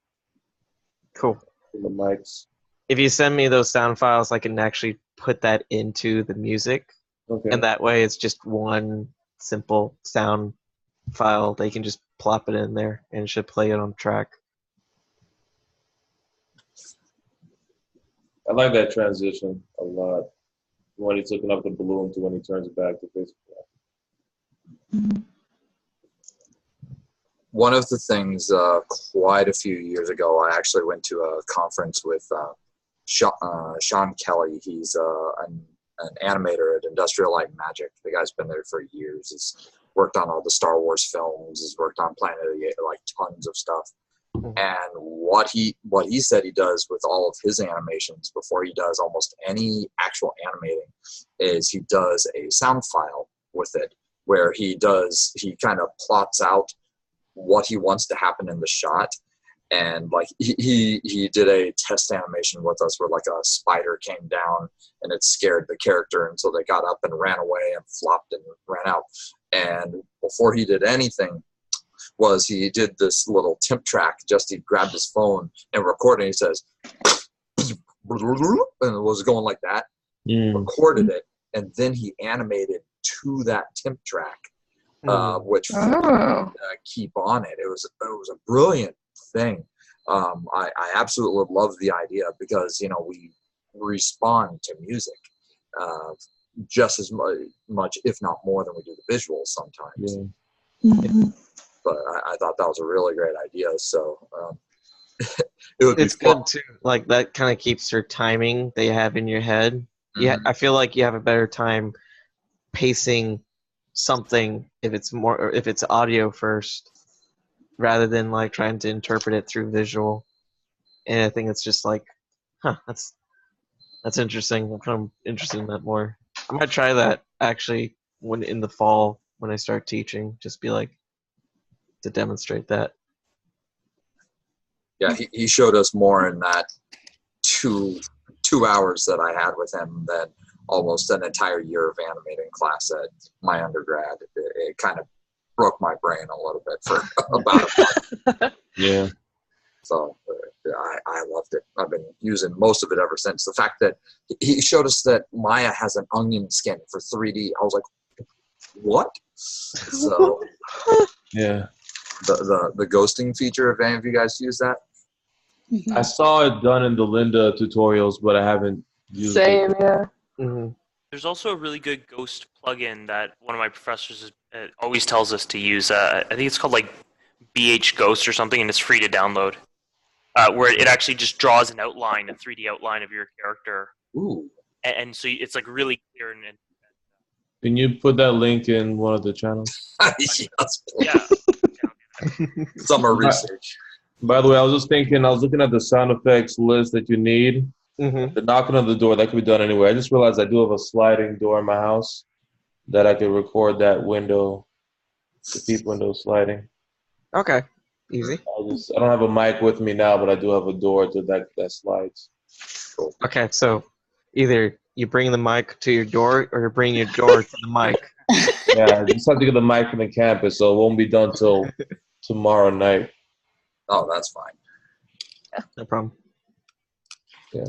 Cool. with the mics. If you send me those sound files, I can actually put that into the music. Okay. And that way it's just one simple sound file. They can just plop it in there and it should play it on track. I like that transition a lot. When he's looking up the balloon to when he turns it back to Facebook. One of the things quite a few years ago, I actually went to a conference with Sean Kelly. He's an animator at Industrial Light and Magic. The guy's been there for years. He's worked on all the Star Wars films. He's worked on Planet of the Apes, like tons of stuff. And what he said he does with all of his animations before he does almost any actual animating is he does a sound file with it where he kind of plots out what he wants to happen in the shot. And like he did a test animation with us where like a spider came down and it scared the character, and so they got up and ran away and flopped and ran out. And before he did anything was he did this little temp track. Just he grabbed his phone and recorded, and he says and it was going like that. Recorded it, and then he animated to that temp track, which keep on it. It was a brilliant thing. I absolutely love the idea because we respond to music just as much, if not more, than we do the visuals sometimes. Yeah. But I thought that was a really great idea. So it's good too. Like that kind of keeps your timing that you have in your head. Yeah, I feel like you have a better time pacing something if it's audio first, rather than like trying to interpret it through visual. And I think it's just like, that's interesting. I'm kind of interested in that more. I might try that actually when in the fall when I start teaching. Just be like to demonstrate that. Yeah, he showed us more in that two hours that I had with him than almost an entire year of animating class at my undergrad. It kind of broke my brain a little bit for about a month. Yeah. So I loved it. I've been using most of it ever since. The fact that he showed us that Maya has an onion skin for 3D, I was like, what? So Yeah. The ghosting feature, if any of you guys use that? Mm-hmm. I saw it done in the Linda tutorials, but I haven't used it. Same, yeah. Mm-hmm. There's also a really good Ghost plugin that one of my professors always tells us to use. I think it's called like BH Ghost or something, and it's free to download. Where it actually just draws an outline, a 3D outline of your character. Ooh. And so it's like really clear and Can you put that link in one of the channels? Yes, yeah. summer research. By the way, I was just thinking, I was looking at the sound effects list that you need. Mm-hmm. The knocking on the door, that could be done anywhere. I just realized I do have a sliding door in my house that I could record that window, the peep window sliding. Okay. Easy. I don't have a mic with me now, but I do have a door to that slides. Okay, so either you bring the mic to your door or you bring your door to the mic. Yeah, I just have to get the mic from the campus, so it won't be done till tomorrow night. Oh, that's fine. No problem. Yeah.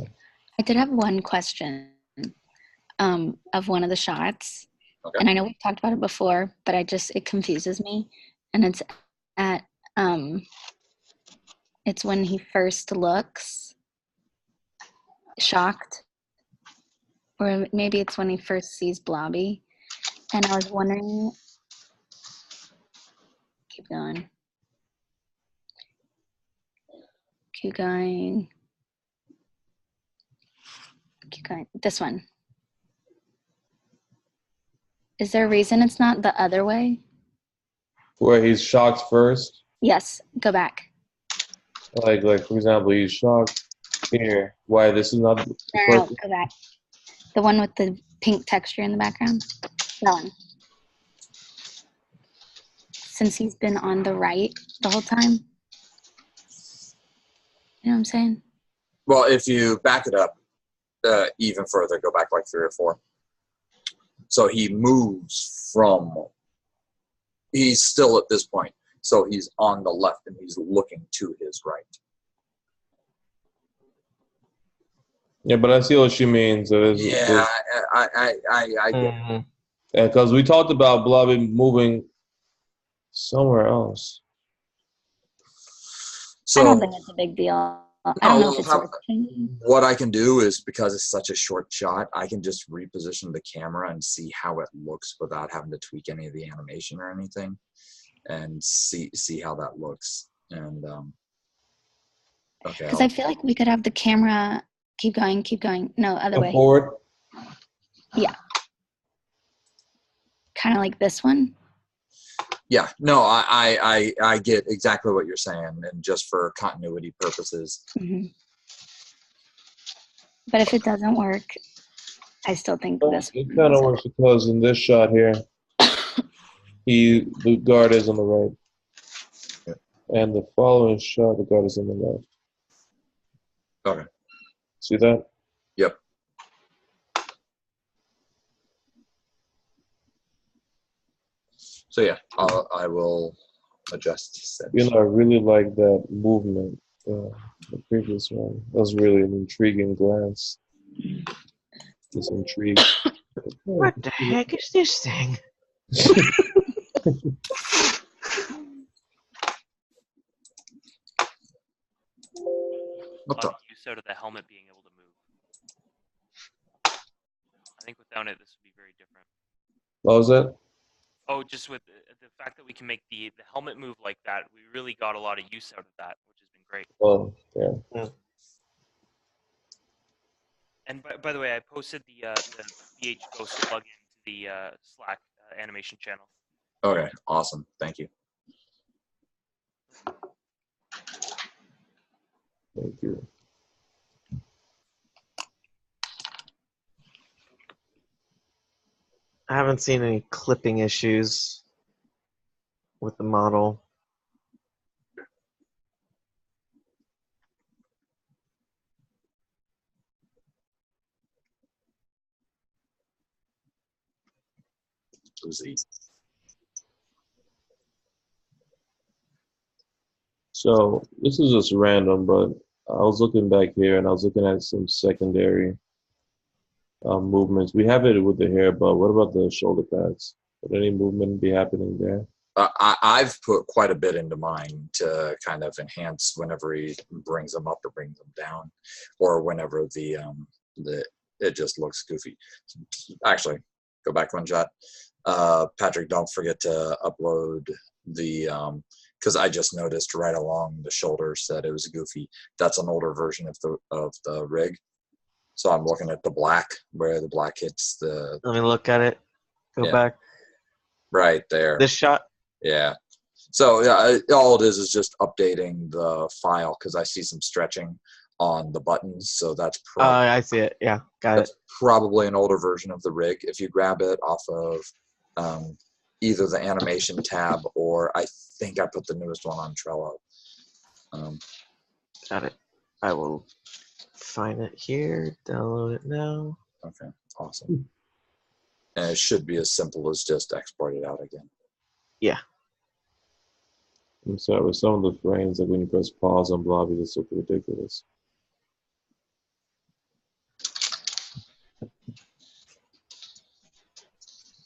I did have one question of one of the shots. Okay. And I know we've talked about it before, but it confuses me. and it's at it's when he first looks shocked, or maybe it's when he first sees Blobby. And I was wondering, keep going, keep going, keep going. This one. Is there a reason it's not the other way? Where he's shocked first. Yes, go back. Like for example, he's shocked here. Why this is not the No, first? go back. The one with the pink texture in the background. That one. Since he's been on the right the whole time. You know what I'm saying? Well, if you back it up even further, go back like 3 or 4. So he moves from, he's still at this point. So he's on the left and he's looking to his right. Yeah, but I see what she means. Yeah, I get it. Mhm. Yeah, because we talked about Blobby moving somewhere else. So I don't think it's a big deal. I don't know if it's how- worth changing. what I can do is, because it's such a short shot, I can just reposition the camera and see how it looks without having to tweak any of the animation or anything, and see how that looks. And okay, Because I feel like we could have the camera keep going, keep going. No, other Come way. forward. Kind of like this one. yeah, no, I get exactly what you're saying, and just for continuity purposes. Hmm. But if it doesn't work, I still think this It one. kind is of works because in this shot here, the guard is on the right. Yeah. And the following shot, the guard is on the left. Okay. See that? Yep. So yeah, I will adjust. You know, I really like that movement. The previous one. That was really an intriguing glance. Just intrigued. What the heck is this thing? What the? Use out of the helmet being able to move. I think without it, this would be very different. What was that? Oh, just with the fact that we can make the helmet move like that, we really got a lot of use out of that, which has been great. Oh, yeah. And by the way, I posted the VH Ghost plugin to the Slack animation channel. Okay, awesome. Thank you. Thank you. I haven't seen any clipping issues with the model. Uzi. So this is just random, but I was looking back here and I was looking at some secondary movements. We have it with the hair, but what about the shoulder pads? Would any movement be happening there? I've put quite a bit into mine to kind of enhance whenever he brings them up or brings them down, or whenever the it just looks goofy. Actually, go back one shot. Patrick, don't forget to upload the because I just noticed right along the shoulders that it was goofy. That's an older version of the rig. So I'm looking at the black, where the black hits the Let me look at it. Go Yeah. back. right there. This shot. Yeah. So yeah, all it is just updating the file because I see some stretching on the buttons. So that's I see it. Yeah, got it. probably an older version of the rig. If you grab it off of either the animation tab or I think I put the newest one on Trello. Got it. I will find it here. Download it now. Okay, awesome. And it should be as simple as just export it out again. Yeah. I'm sorry, with some of the frames, like when you press pause on Blobby, this looks ridiculous.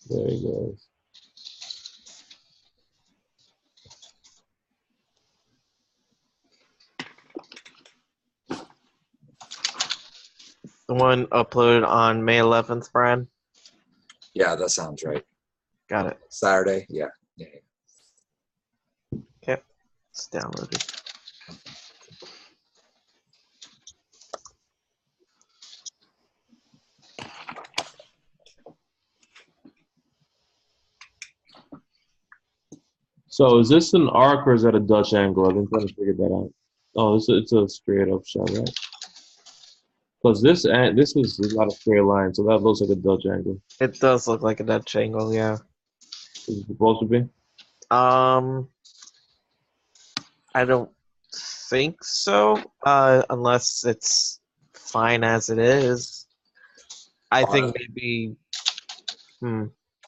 There he goes. one uploaded on May 11th, Brian? Yeah, that sounds right. Got it. Saturday. Yeah. Okay. It's downloaded. So is this an arc or is that a Dutch angle? I've been trying to figure that out. Oh, it's a straight up shot, right? Because this is a lot of straight lines, so that looks like a Dutch angle. It does look like a Dutch angle, yeah. Is it supposed to be? I don't think so, unless it's fine as it is. I think maybe.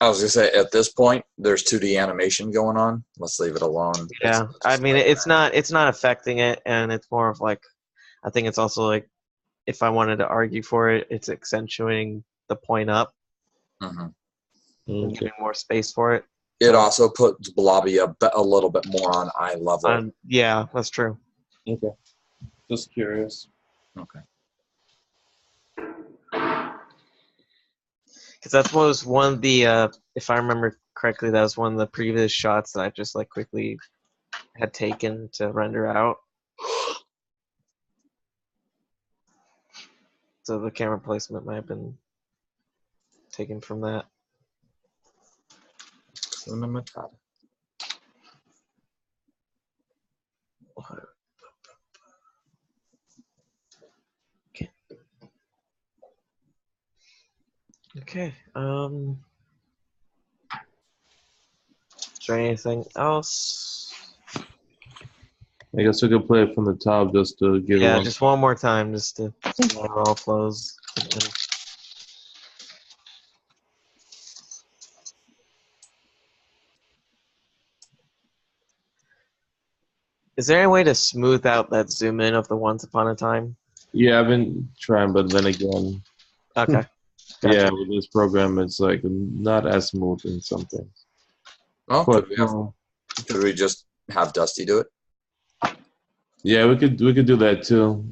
I was gonna say at this point there's 2D animation going on. Let's leave it alone. Yeah, I mean it's not affecting it, and it's more of like, I think it's also like, if I wanted to argue for it, it's accentuating the point up and giving more space for it. It also puts Blobby a little bit more on eye level. Yeah, that's true. Okay. Just curious. Okay. Because that was one of the, if I remember correctly, that was one of the previous shots that I just like quickly had taken to render out. So the camera placement might have been taken from that. Cinematography. Okay. Is there anything else? I guess we could play it from the top just to give Yeah, it just one more time, just to see how it all flows. Is there any way to smooth out that zoom in of the Once Upon a Time? Yeah, I've been trying, but then again, Okay. yeah, with this program, it's like not as smooth in some things. Well, But, could we just have Dusty do it? yeah, we could do that too.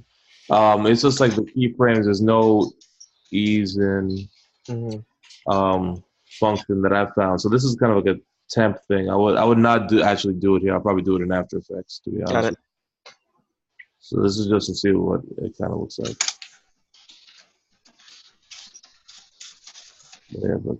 It's just like the keyframes. There's no ease in function that I found. So this is kind of like a temp thing. I would not actually do it here. I'll probably do it in After Effects, to be honest. Got it. So this is just to see what it kind of looks like. Yeah, but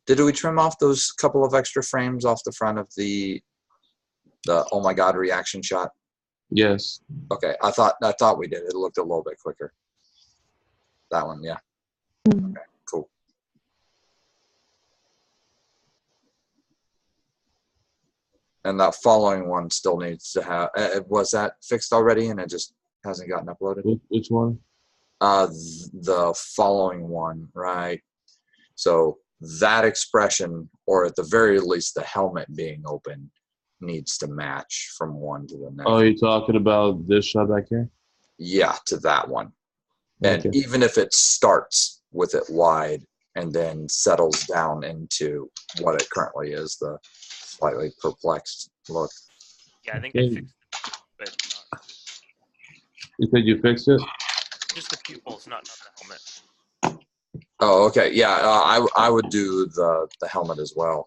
Did we trim off those couple of extra frames off the front of the oh my god reaction shot? yes. Okay, I thought we did. It looked a little bit quicker. That one, yeah. Okay, cool. And that following one still needs to have. Was that fixed already, and it just hasn't gotten uploaded? Which one? The following one, right? So that expression, or at the very least, the helmet being open, needs to match from one to the next. Oh, you're talking about this shot back here? Yeah, to that one. And Okay. even if it starts with it wide and then settles down into what it currently is, the slightly perplexed look. Yeah, I think I fixed it, but not, You said you fixed it? just the pupils, not the helmet. Oh, okay. Yeah, I would do the helmet as well,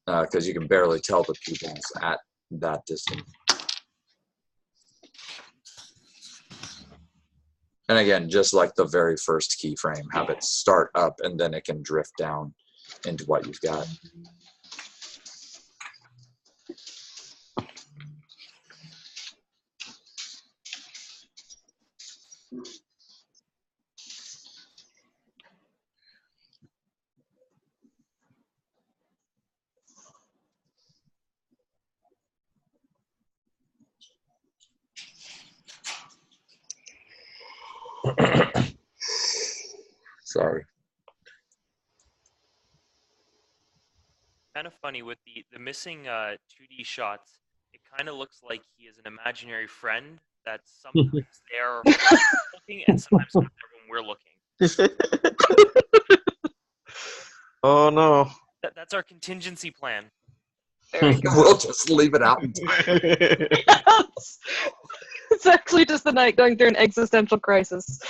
because you can barely tell the pupils at that distance. And again, just like the very first keyframe, have it start up and then it can drift down into what you've got. Sorry. kind of funny with the missing 2D shots. It kind of looks like he is an imaginary friend that's sometimes there looking and sometimes not there when we're looking. Oh no. That's our contingency plan. There we go. We'll just leave it out. Yes. It's actually just the night going through an existential crisis.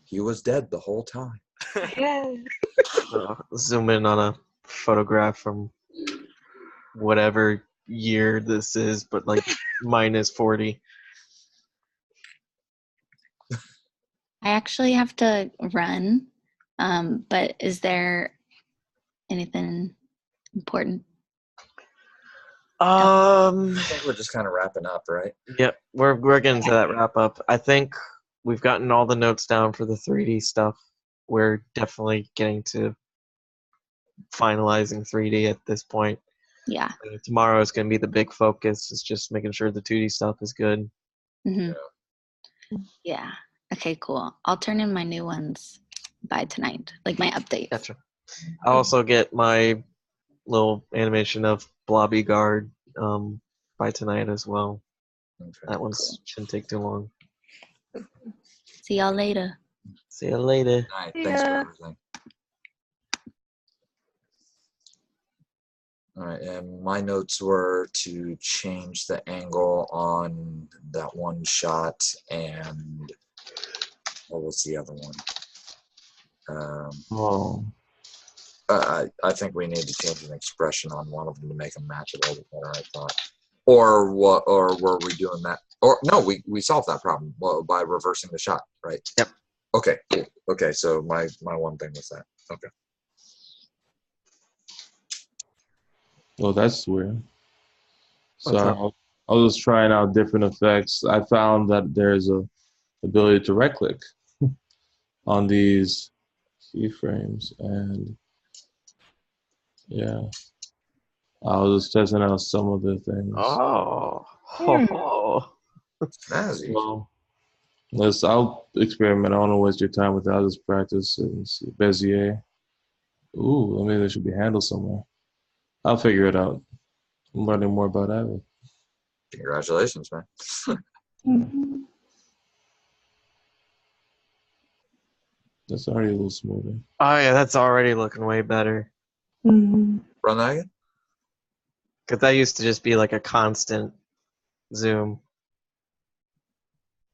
He was dead the whole time. Yeah. Zoom in on a photograph from whatever year this is, but like minus 40. I actually have to run, but is there anything important? I think we're just kind of wrapping up, right? Yep, we're getting to that wrap up. I think we've gotten all the notes down for the 3D stuff. We're definitely getting to finalizing 3D at this point. Yeah. Tomorrow is going to be the big focus. It's just making sure the 2D stuff is good. Hmm. Yeah. Okay, cool. I'll turn in my new ones by tonight, like my updates. Gotcha. I'll also get my little animation of Blobby Guard by tonight as well. Okay, That one shouldn't take too long. See y'all later. See you later. All right, thanks for Yeah. everything. All right, and my notes were to change the angle on that one shot, and what was the other one? Oh. I think we need to change an expression on one of them to make them match a little bit better, I thought. Or what? Or were we doing that? Or no, we solved that problem by reversing the shot, right? Yep. Okay, cool. Okay, so my one thing was that. Okay. Well, that's weird. So What's up? I was just trying out different effects. I found that there's a ability to right click on these keyframes, and yeah, I was just testing out some of the things. Oh. Snazzy. Well, I'll experiment. I don't want to waste your time with that. I'll just practice and see. Bezier. Ooh, maybe there should be handles somewhere. I'll figure it out. I'm learning more about Avid. Congratulations, man. Mhm. That's already a little smoother. Oh yeah, that's already looking way better. Mhm. Run that again? Because that used to just be like a constant zoom.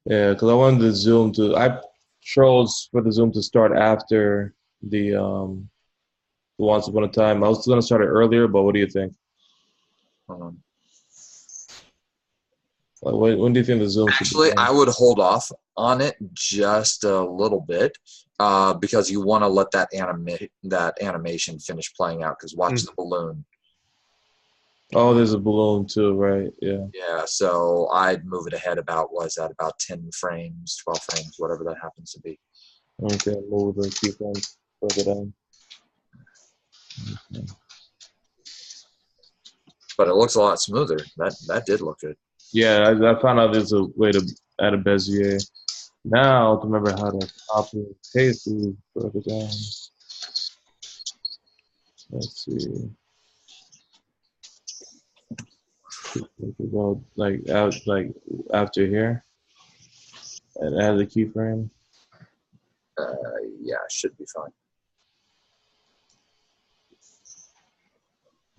Yeah, because I wanted the zoom to. I chose for the zoom to start after the Once Upon a Time. I was going to start it earlier, but what do you think? Like, when do you think the zoom should Actually, be? I would hold off on it just a little bit because you want to let that animation finish playing out. Because watch the balloon. Oh, there's a balloon too, right? Yeah. Yeah, so I'd move it ahead about 10 frames, 12 frames, whatever that happens to be. Okay, move the keyframes further down. Okay. But it looks a lot smoother. That did look good. Yeah, I found out there's a way to add a Bezier. Now to remember how to copy and paste these further down. Let's see. Go like after here and add the keyframe. Yeah, should be fine.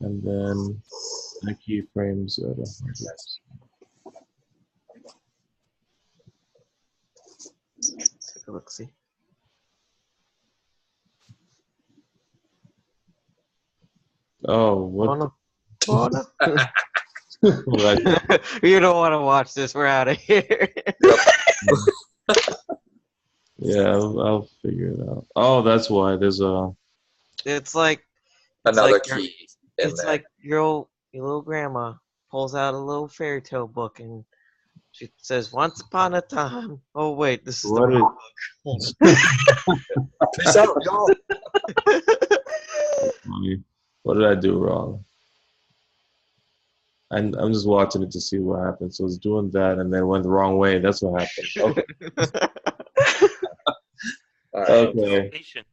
And then the keyframes Take a look, see. oh, what? Oh no. Oh no. Like, You don't want to watch this. We're out of here. yeah, I'll figure it out. Oh, that's why there's a. It's like Another like key in it's there. like your little grandma pulls out a little fairy tale book and she says, "Once upon a time." Oh wait, this is the What wrong Peace out, y'all. What did I do wrong? I'm just watching it to see what happened. So it's doing that and then went the wrong way. That's what happened. Okay. All right. Okay. Patient.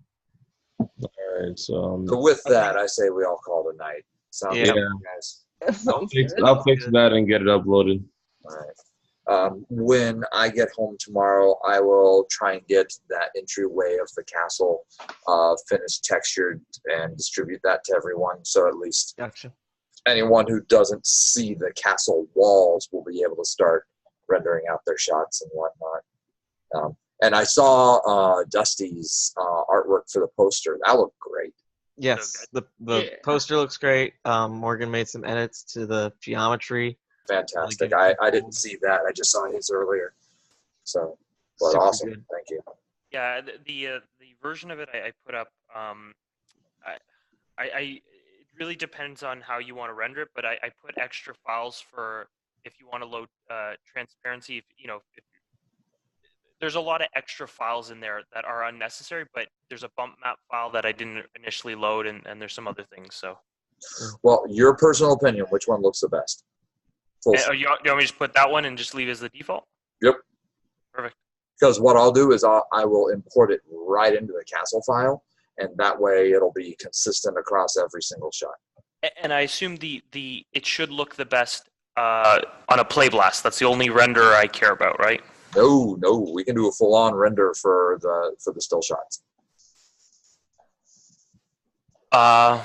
All right. Alright, so So with that, I say we all call it a night. Sound Yeah. good, guys? Sounds good. I'll fix that and get it uploaded. All right. When I get home tomorrow, I will try and get that entryway of the castle finished, textured, and distribute that to everyone. So at least Gotcha. anyone who doesn't see the castle walls will be able to start rendering out their shots and whatnot. And I saw Dusty's artwork for the poster. That looked great. Yes, the Yeah. poster looks great. Morgan made some edits to the geometry. Fantastic. Really good. I didn't see that. I just saw his earlier. So, but Super awesome. good. Thank you. Yeah, the version of it I put up. It really depends on how you want to render it, but I put extra files for if you want to load transparency. If there's a lot of extra files in there that are unnecessary, but there's a bump map file that I didn't initially load, and there's some other things. So, Well, your personal opinion, which one looks the best? Full you want me to just put that one and just leave as the default? Yep. Perfect. Because what I'll do is I will import it right into the castle file, and that way it'll be consistent across every single shot. And I assume it should look the best on a play blast. That's the only render I care about, right? No, we can do a full-on render for the still shots. Well,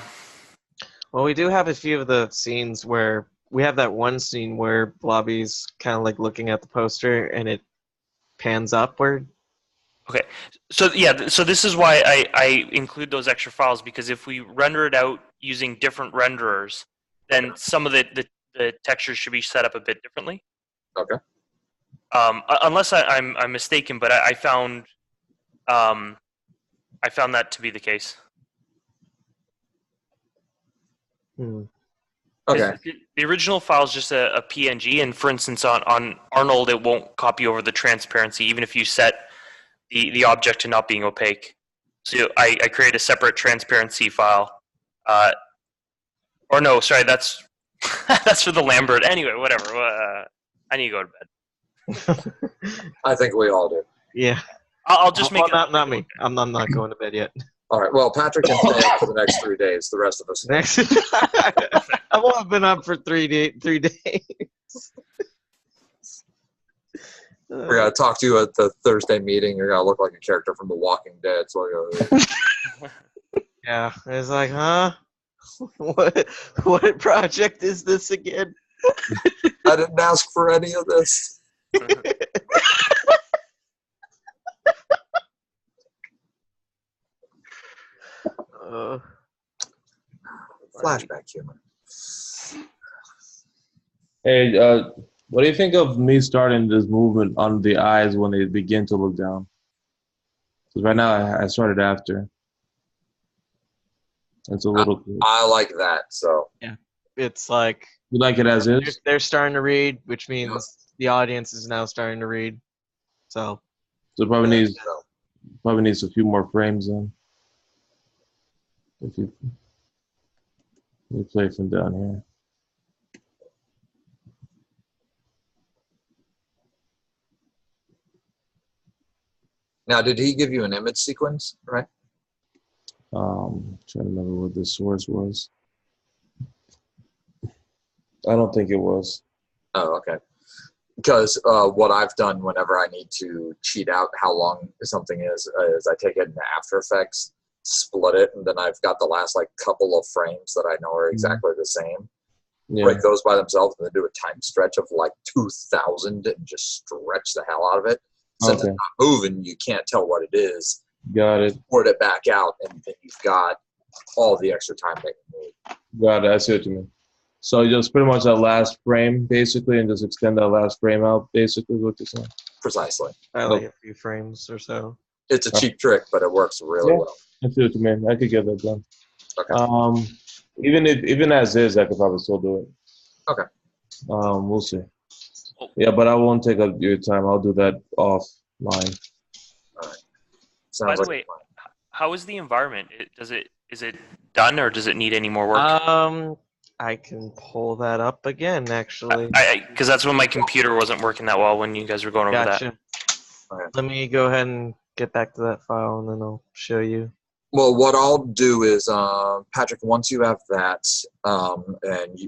we do have a few of the scenes where we have that one scene where Blobby's kind of like looking at the poster and it pans upward. Okay, so yeah, so this is why I include those extra files, because if we render it out using different renderers, then some of the textures should be set up a bit differently. Okay. Unless I'm mistaken, but I found that to be the case. Hmm. 'Cause Okay. The original file is just a PNG, and for instance, on Arnold, it won't copy over the transparency, even if you set the object to not being opaque. So I create a separate transparency file. Or no, sorry, that's that's for the Lambert. Anyway, whatever. I need to go to bed. I think we all do. Yeah. I'll just make Well, it. not me. I'm not going to bed yet. All right. Well, Patrick can stay up for the next 3 days. The rest of us. Next, I've only been up for 3 days. We're gonna talk to you at the Thursday meeting. You're gonna look like a character from The Walking Dead. So Yeah, it's like, huh? What project is this again? I didn't ask for any of this. Flashback humor. Hey, what do you think of me starting this movement on the eyes when they begin to look down? Because right now I started after. It's a little. I like that. So It's like You like it as is? they're starting to read, which means the audience is now starting to read. So So it probably needs a few more frames then. If you play from down here. now, did he give you an image sequence? Right. Trying to remember what the source was. I don't think it was. Oh, okay. Because what I've done whenever I need to cheat out how long something is I take it into After Effects, split it, and then I've got the last like couple of frames that I know are exactly the same. Yeah. Break those by themselves and then do a time stretch of like 2,000 and just stretch the hell out of it. Since Okay. it's not moving, you can't tell what it is. Got it. Port it back out, and then you've got all the extra time that you need. Got it. I see what you mean. So you just pretty much that last frame, basically, and just extend that last frame out, basically, is what you're saying. Precisely. I like a few frames or so. It's a cheap trick, but it works really Yeah. well. I see what you mean. I could get that done. Okay. Even as is, I could probably still do it. Okay. We'll see. Yeah, but I won't take up your time. I'll do that offline. Sounds By the like way, how is the environment? Is it done, or does it need any more work? I can pull that up again, actually. Because that's when my computer wasn't working that well when you guys were going over that. Gotcha. Okay. Let me go ahead and get back to that file, and then I'll show you. Well, what I'll do is, Patrick, once you have that, and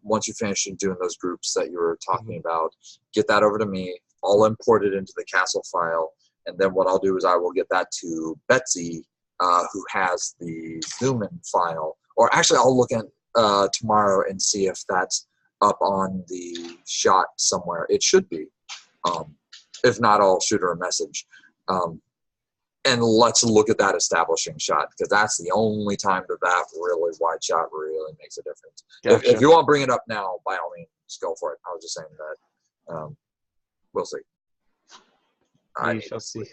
once you finish doing those groups that you were talking about, get that over to me. I'll import it into the castle file, and then what I'll do is I will get that to Betsy, who has the zoom in file. Or actually, I'll look at tomorrow and see if that's up on the shot somewhere. It should be. If not, I'll shoot her a message. And let's look at that establishing shot, because that's the only time that really wide shot really makes a difference. Gotcha. If you want to bring it up now, by all means, go for it. I was just saying that. We'll see. We shall see.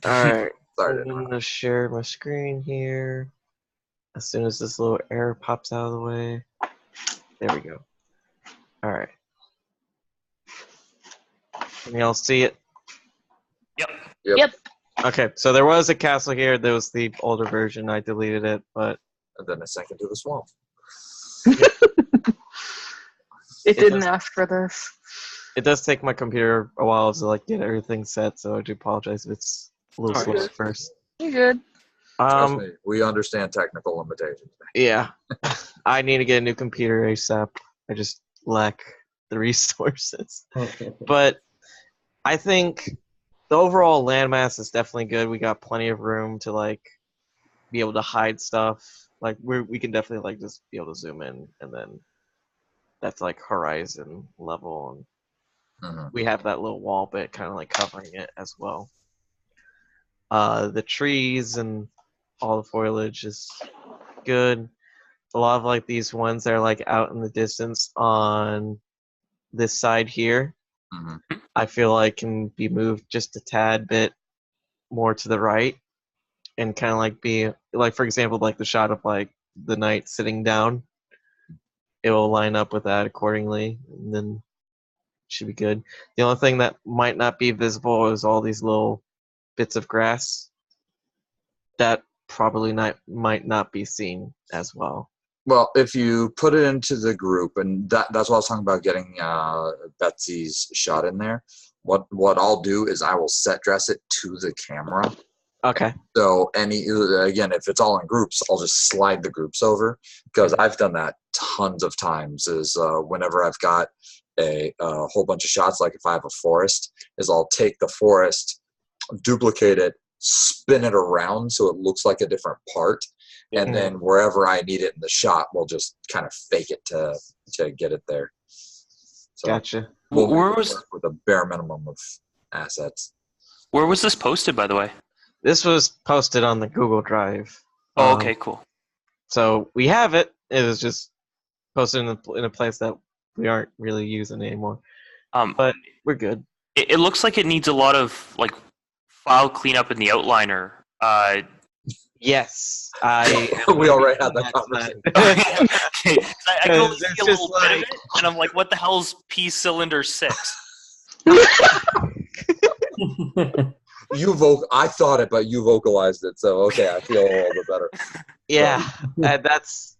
Alright. Sorry. I'm going to share my screen here. As soon as this little error pops out of the way. There we go. Alright. Can y'all see it? Yep. Okay, so there was a castle here. There was the older version. I deleted it, but And then a second to the swamp. It didn't ask for this. it does take my computer a while to like get everything set. So I do apologize if it's a little slow at first. You good? Trust me, we understand technical limitations. Yeah, I need to get a new computer ASAP. I just lack the resources. But I think the overall landmass is definitely good. We got plenty of room to like be able to hide stuff. Like we can definitely like just be able to zoom in, and then that's like horizon level, and we have that little wall bit kind of like covering it as well. The trees and all the foliage is good. A lot of like these ones that are like out in the distance on this side here, I feel like can be moved just a tad bit more to the right, and kind of like be like, for example, like the shot of like the knight sitting down. It will line up with that accordingly, and then should be good. The only thing that might not be visible is all these little bits of grass that probably might not be seen as well. Well, if you put it into the group, and that's what I was talking about, getting Betsy's shot in there. What I'll do is I will set dress it to the camera. Okay. So again, if it's all in groups, I'll just slide the groups over, because I've done that tons of times. Is whenever I've got a whole bunch of shots, like if I have a forest, is I'll take the forest, duplicate it, spin it around so it looks like a different part, and then wherever I need it in the shot, we'll just kind of fake it to get it there. So Gotcha. we'll Where make it was- work with a bare minimum of assets. Where was this posted, by the way? This was posted on the Google Drive. Oh, okay, cool. So we have it. It was just posted in a place that we aren't really using anymore. But we're good. It looks like it needs a lot of like file cleanup in the outliner. Yes, We already had that conversation. Okay, I can only It's see a just little bit of it, and I'm like, what the hell's P cylinder 6? I thought it, but you vocalized it, so okay, I feel a little bit better. Yeah, that's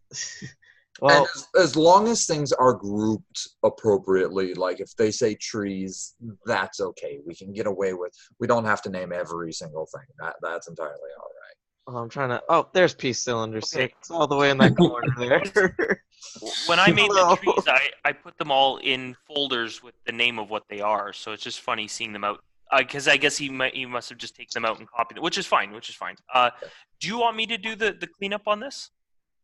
well. And as long as things are grouped appropriately, like if they say trees, that's okay. We can get away with. We don't have to name every single thing. That's entirely all right. I'm trying to. Oh, there's P cylinder 6 all the way in that corner there. When I made Hello. the trees, I put them all in folders with the name of what they are. So it's just funny seeing them out. Because I guess he must have just taken them out and copied it, which is fine. Do you want me to do the cleanup on this?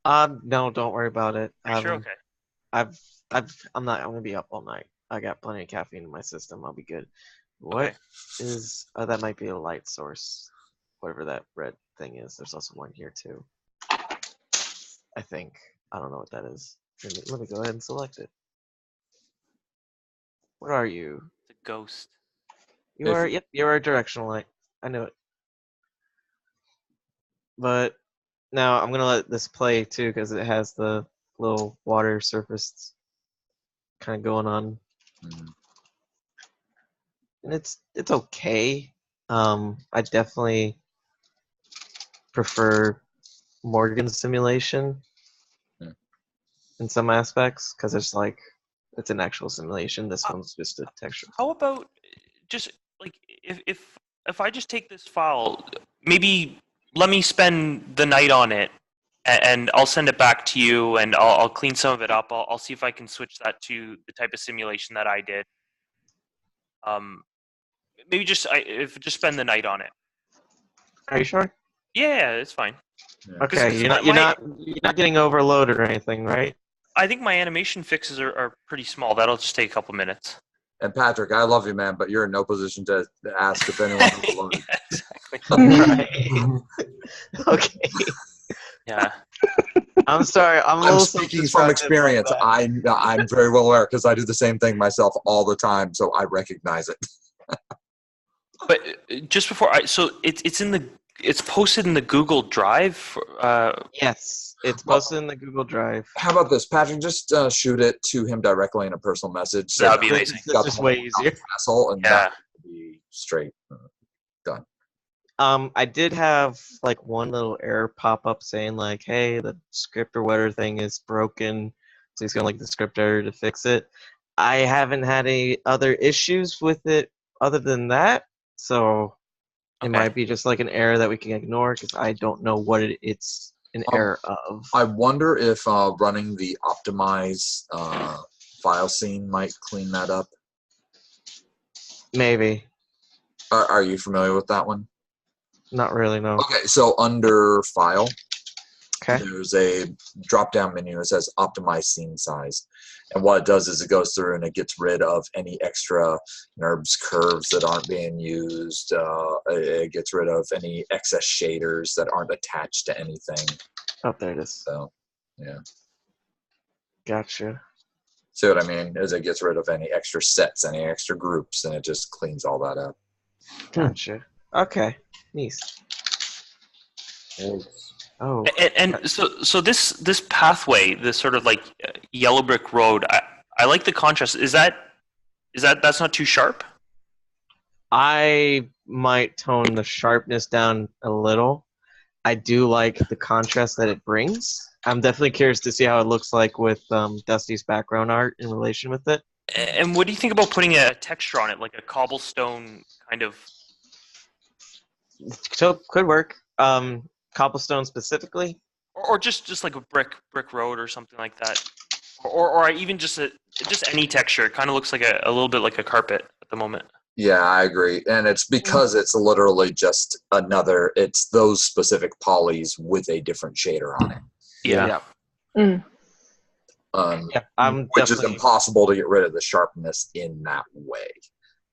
No, don't worry about it. Sure, okay. I'm not. I'm gonna be up all night. I got plenty of caffeine in my system. I'll be good. What is? Oh, that might be a light source. Whatever that red thing is. There's also one here too. I think. I don't know what that is. Let me go ahead and select it. What are you? The ghost. You are. Yep. You are a directional light. I knew it. But now I'm gonna let this play too, because it has the little water surface kind of going on, and it's okay. I definitely prefer Morgan's simulation in some aspects, because it's an actual simulation. This one's just a texture. How about just like if I just take this file, maybe let me spend the night on it, and I'll send it back to you, and I'll clean some of it up. I'll see if I can switch that to the type of simulation that I did. Maybe just spend the night on it. Are you sure? Yeah, it's fine. Okay, 'Cause you're not getting overloaded or anything, right? I think my animation fixes are pretty small. That'll just take a couple minutes. And Patrick, I love you, man, but you're in no position to ask if anyone's overloaded. Yeah, exactly. Right. Okay. Yeah. I'm sorry. I'm a I'm little speaking from experience. I'm very well aware because I do the same thing myself all the time, so I recognize it. But just before it's posted in the Google Drive. Yes, it's posted in the Google Drive. How about this, Patrick? Just shoot it to him directly in a personal message. So That'd be that amazing. he's got It's just the way whole easier. Castle, and Yeah. that would be straight done. I did have like one little error pop up saying like, "Hey, the script or whatever thing is broken." So he's gonna like the script editor to fix it. I haven't had any other issues with it other than that, so it Okay. might be just like an error that we can ignore because I don't know what it's an error of. I wonder if running the optimize file scene might clean that up. Maybe. Are you familiar with that one? Not really, no. Okay, so under file, Okay. there's a drop-down menu that says optimize scene size. And what it does is it goes through and it gets rid of any extra NURBS curves that aren't being used. It gets rid of any excess shaders that aren't attached to anything. Oh, there it is. So, yeah. Gotcha. See what I mean? Is it gets rid of any extra sets, any extra groups, and it just cleans all that up. Gotcha. Okay. Nice. Thanks. Oh. And so this pathway, this sort of like yellow brick road, I like the contrast. That's not too sharp? I might tone the sharpness down a little. I do like the contrast that it brings. I'm definitely curious to see how it looks like with Dusty's background art in relation with it. And what do you think about putting a texture on it, like a cobblestone kind of? So could work. Cobblestone specifically. Or just like a brick road or something like that, or even just any texture. It kind of looks like a little bit like a carpet at the moment. Yeah, I agree. And it's because it's literally just it's those specific polys with a different shader on it. Yeah. Yeah, I'm Which is definitely. impossible to get rid of the sharpness in that way,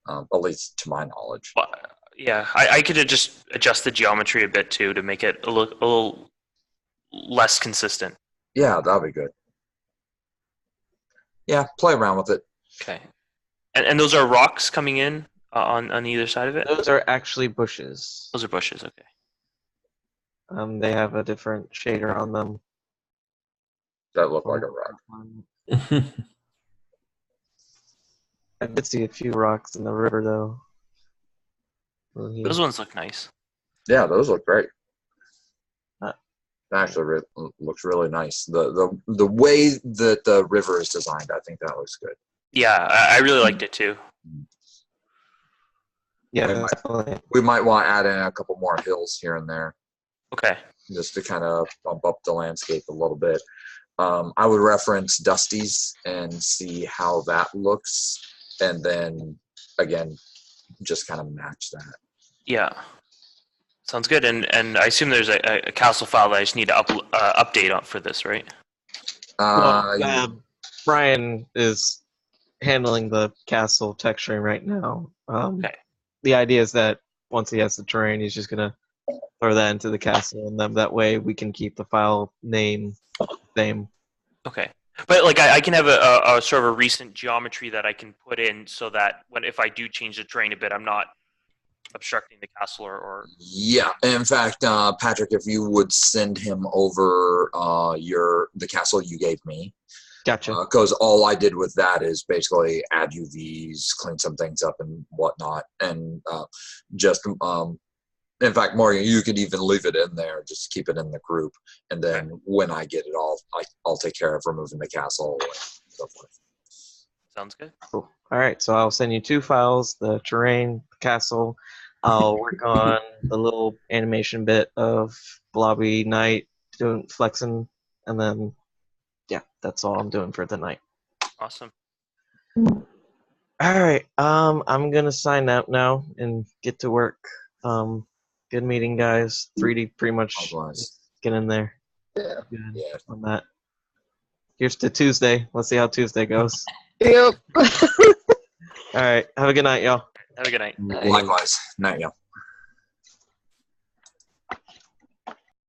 at least to my knowledge. But, yeah, I could just adjust the geometry a bit too to make it a little less consistent. Yeah, that'll be good. Yeah, play around with it. Okay. And those are rocks coming in on either side of it? Those are actually bushes. Those are bushes, okay. They have a different shader on them. That look like a rock. I did see a few rocks in the river though. Those ones look nice. Yeah, those look great. Uh, It actually looks really nice. The way that the river is designed, I think that looks good. Yeah, I really liked it too. Yeah, Okay. definitely. We might want to add in a couple more hills here and there, Okay. just to kind of bump up the landscape a little bit. I would reference Dusty's and see how that looks, and then again, just kind of match that. Yeah. Sounds good. And I assume there's a castle file that I just need to update on for this, right? Brian is handling the castle texturing right now. Okay. The idea is that once he has the terrain, he's just gonna throw that into the castle, and then that way we can keep the file name same. Okay. But like I can have a sort of a recent geometry that I can put in so that if I do change the terrain a bit, I'm not obstructing the castle or Yeah, in fact, Patrick, if you would send him over the castle you gave me, Gotcha. because all I did with that is basically add UVs, clean some things up and whatnot, and just in fact, Morgan, you could even leave it in there, just keep it in the group, and then when I get it all, I'll take care of removing the castle and so forth. sounds good. Cool. All right, so I'll send you two files: the terrain, the castle. I'll work on the little animation bit of Blobby Knight doing flexing, and then yeah, that's all I'm doing for the night. Awesome. All right, I'm gonna sign out now and get to work. Good meeting, guys. 3D pretty much Likewise. get in there. Yeah. Good Yeah. on that. Here's to Tuesday. Let's see how Tuesday goes. Yep. All right, have a good night, y'all. Have a good night. Likewise. Night, y'all.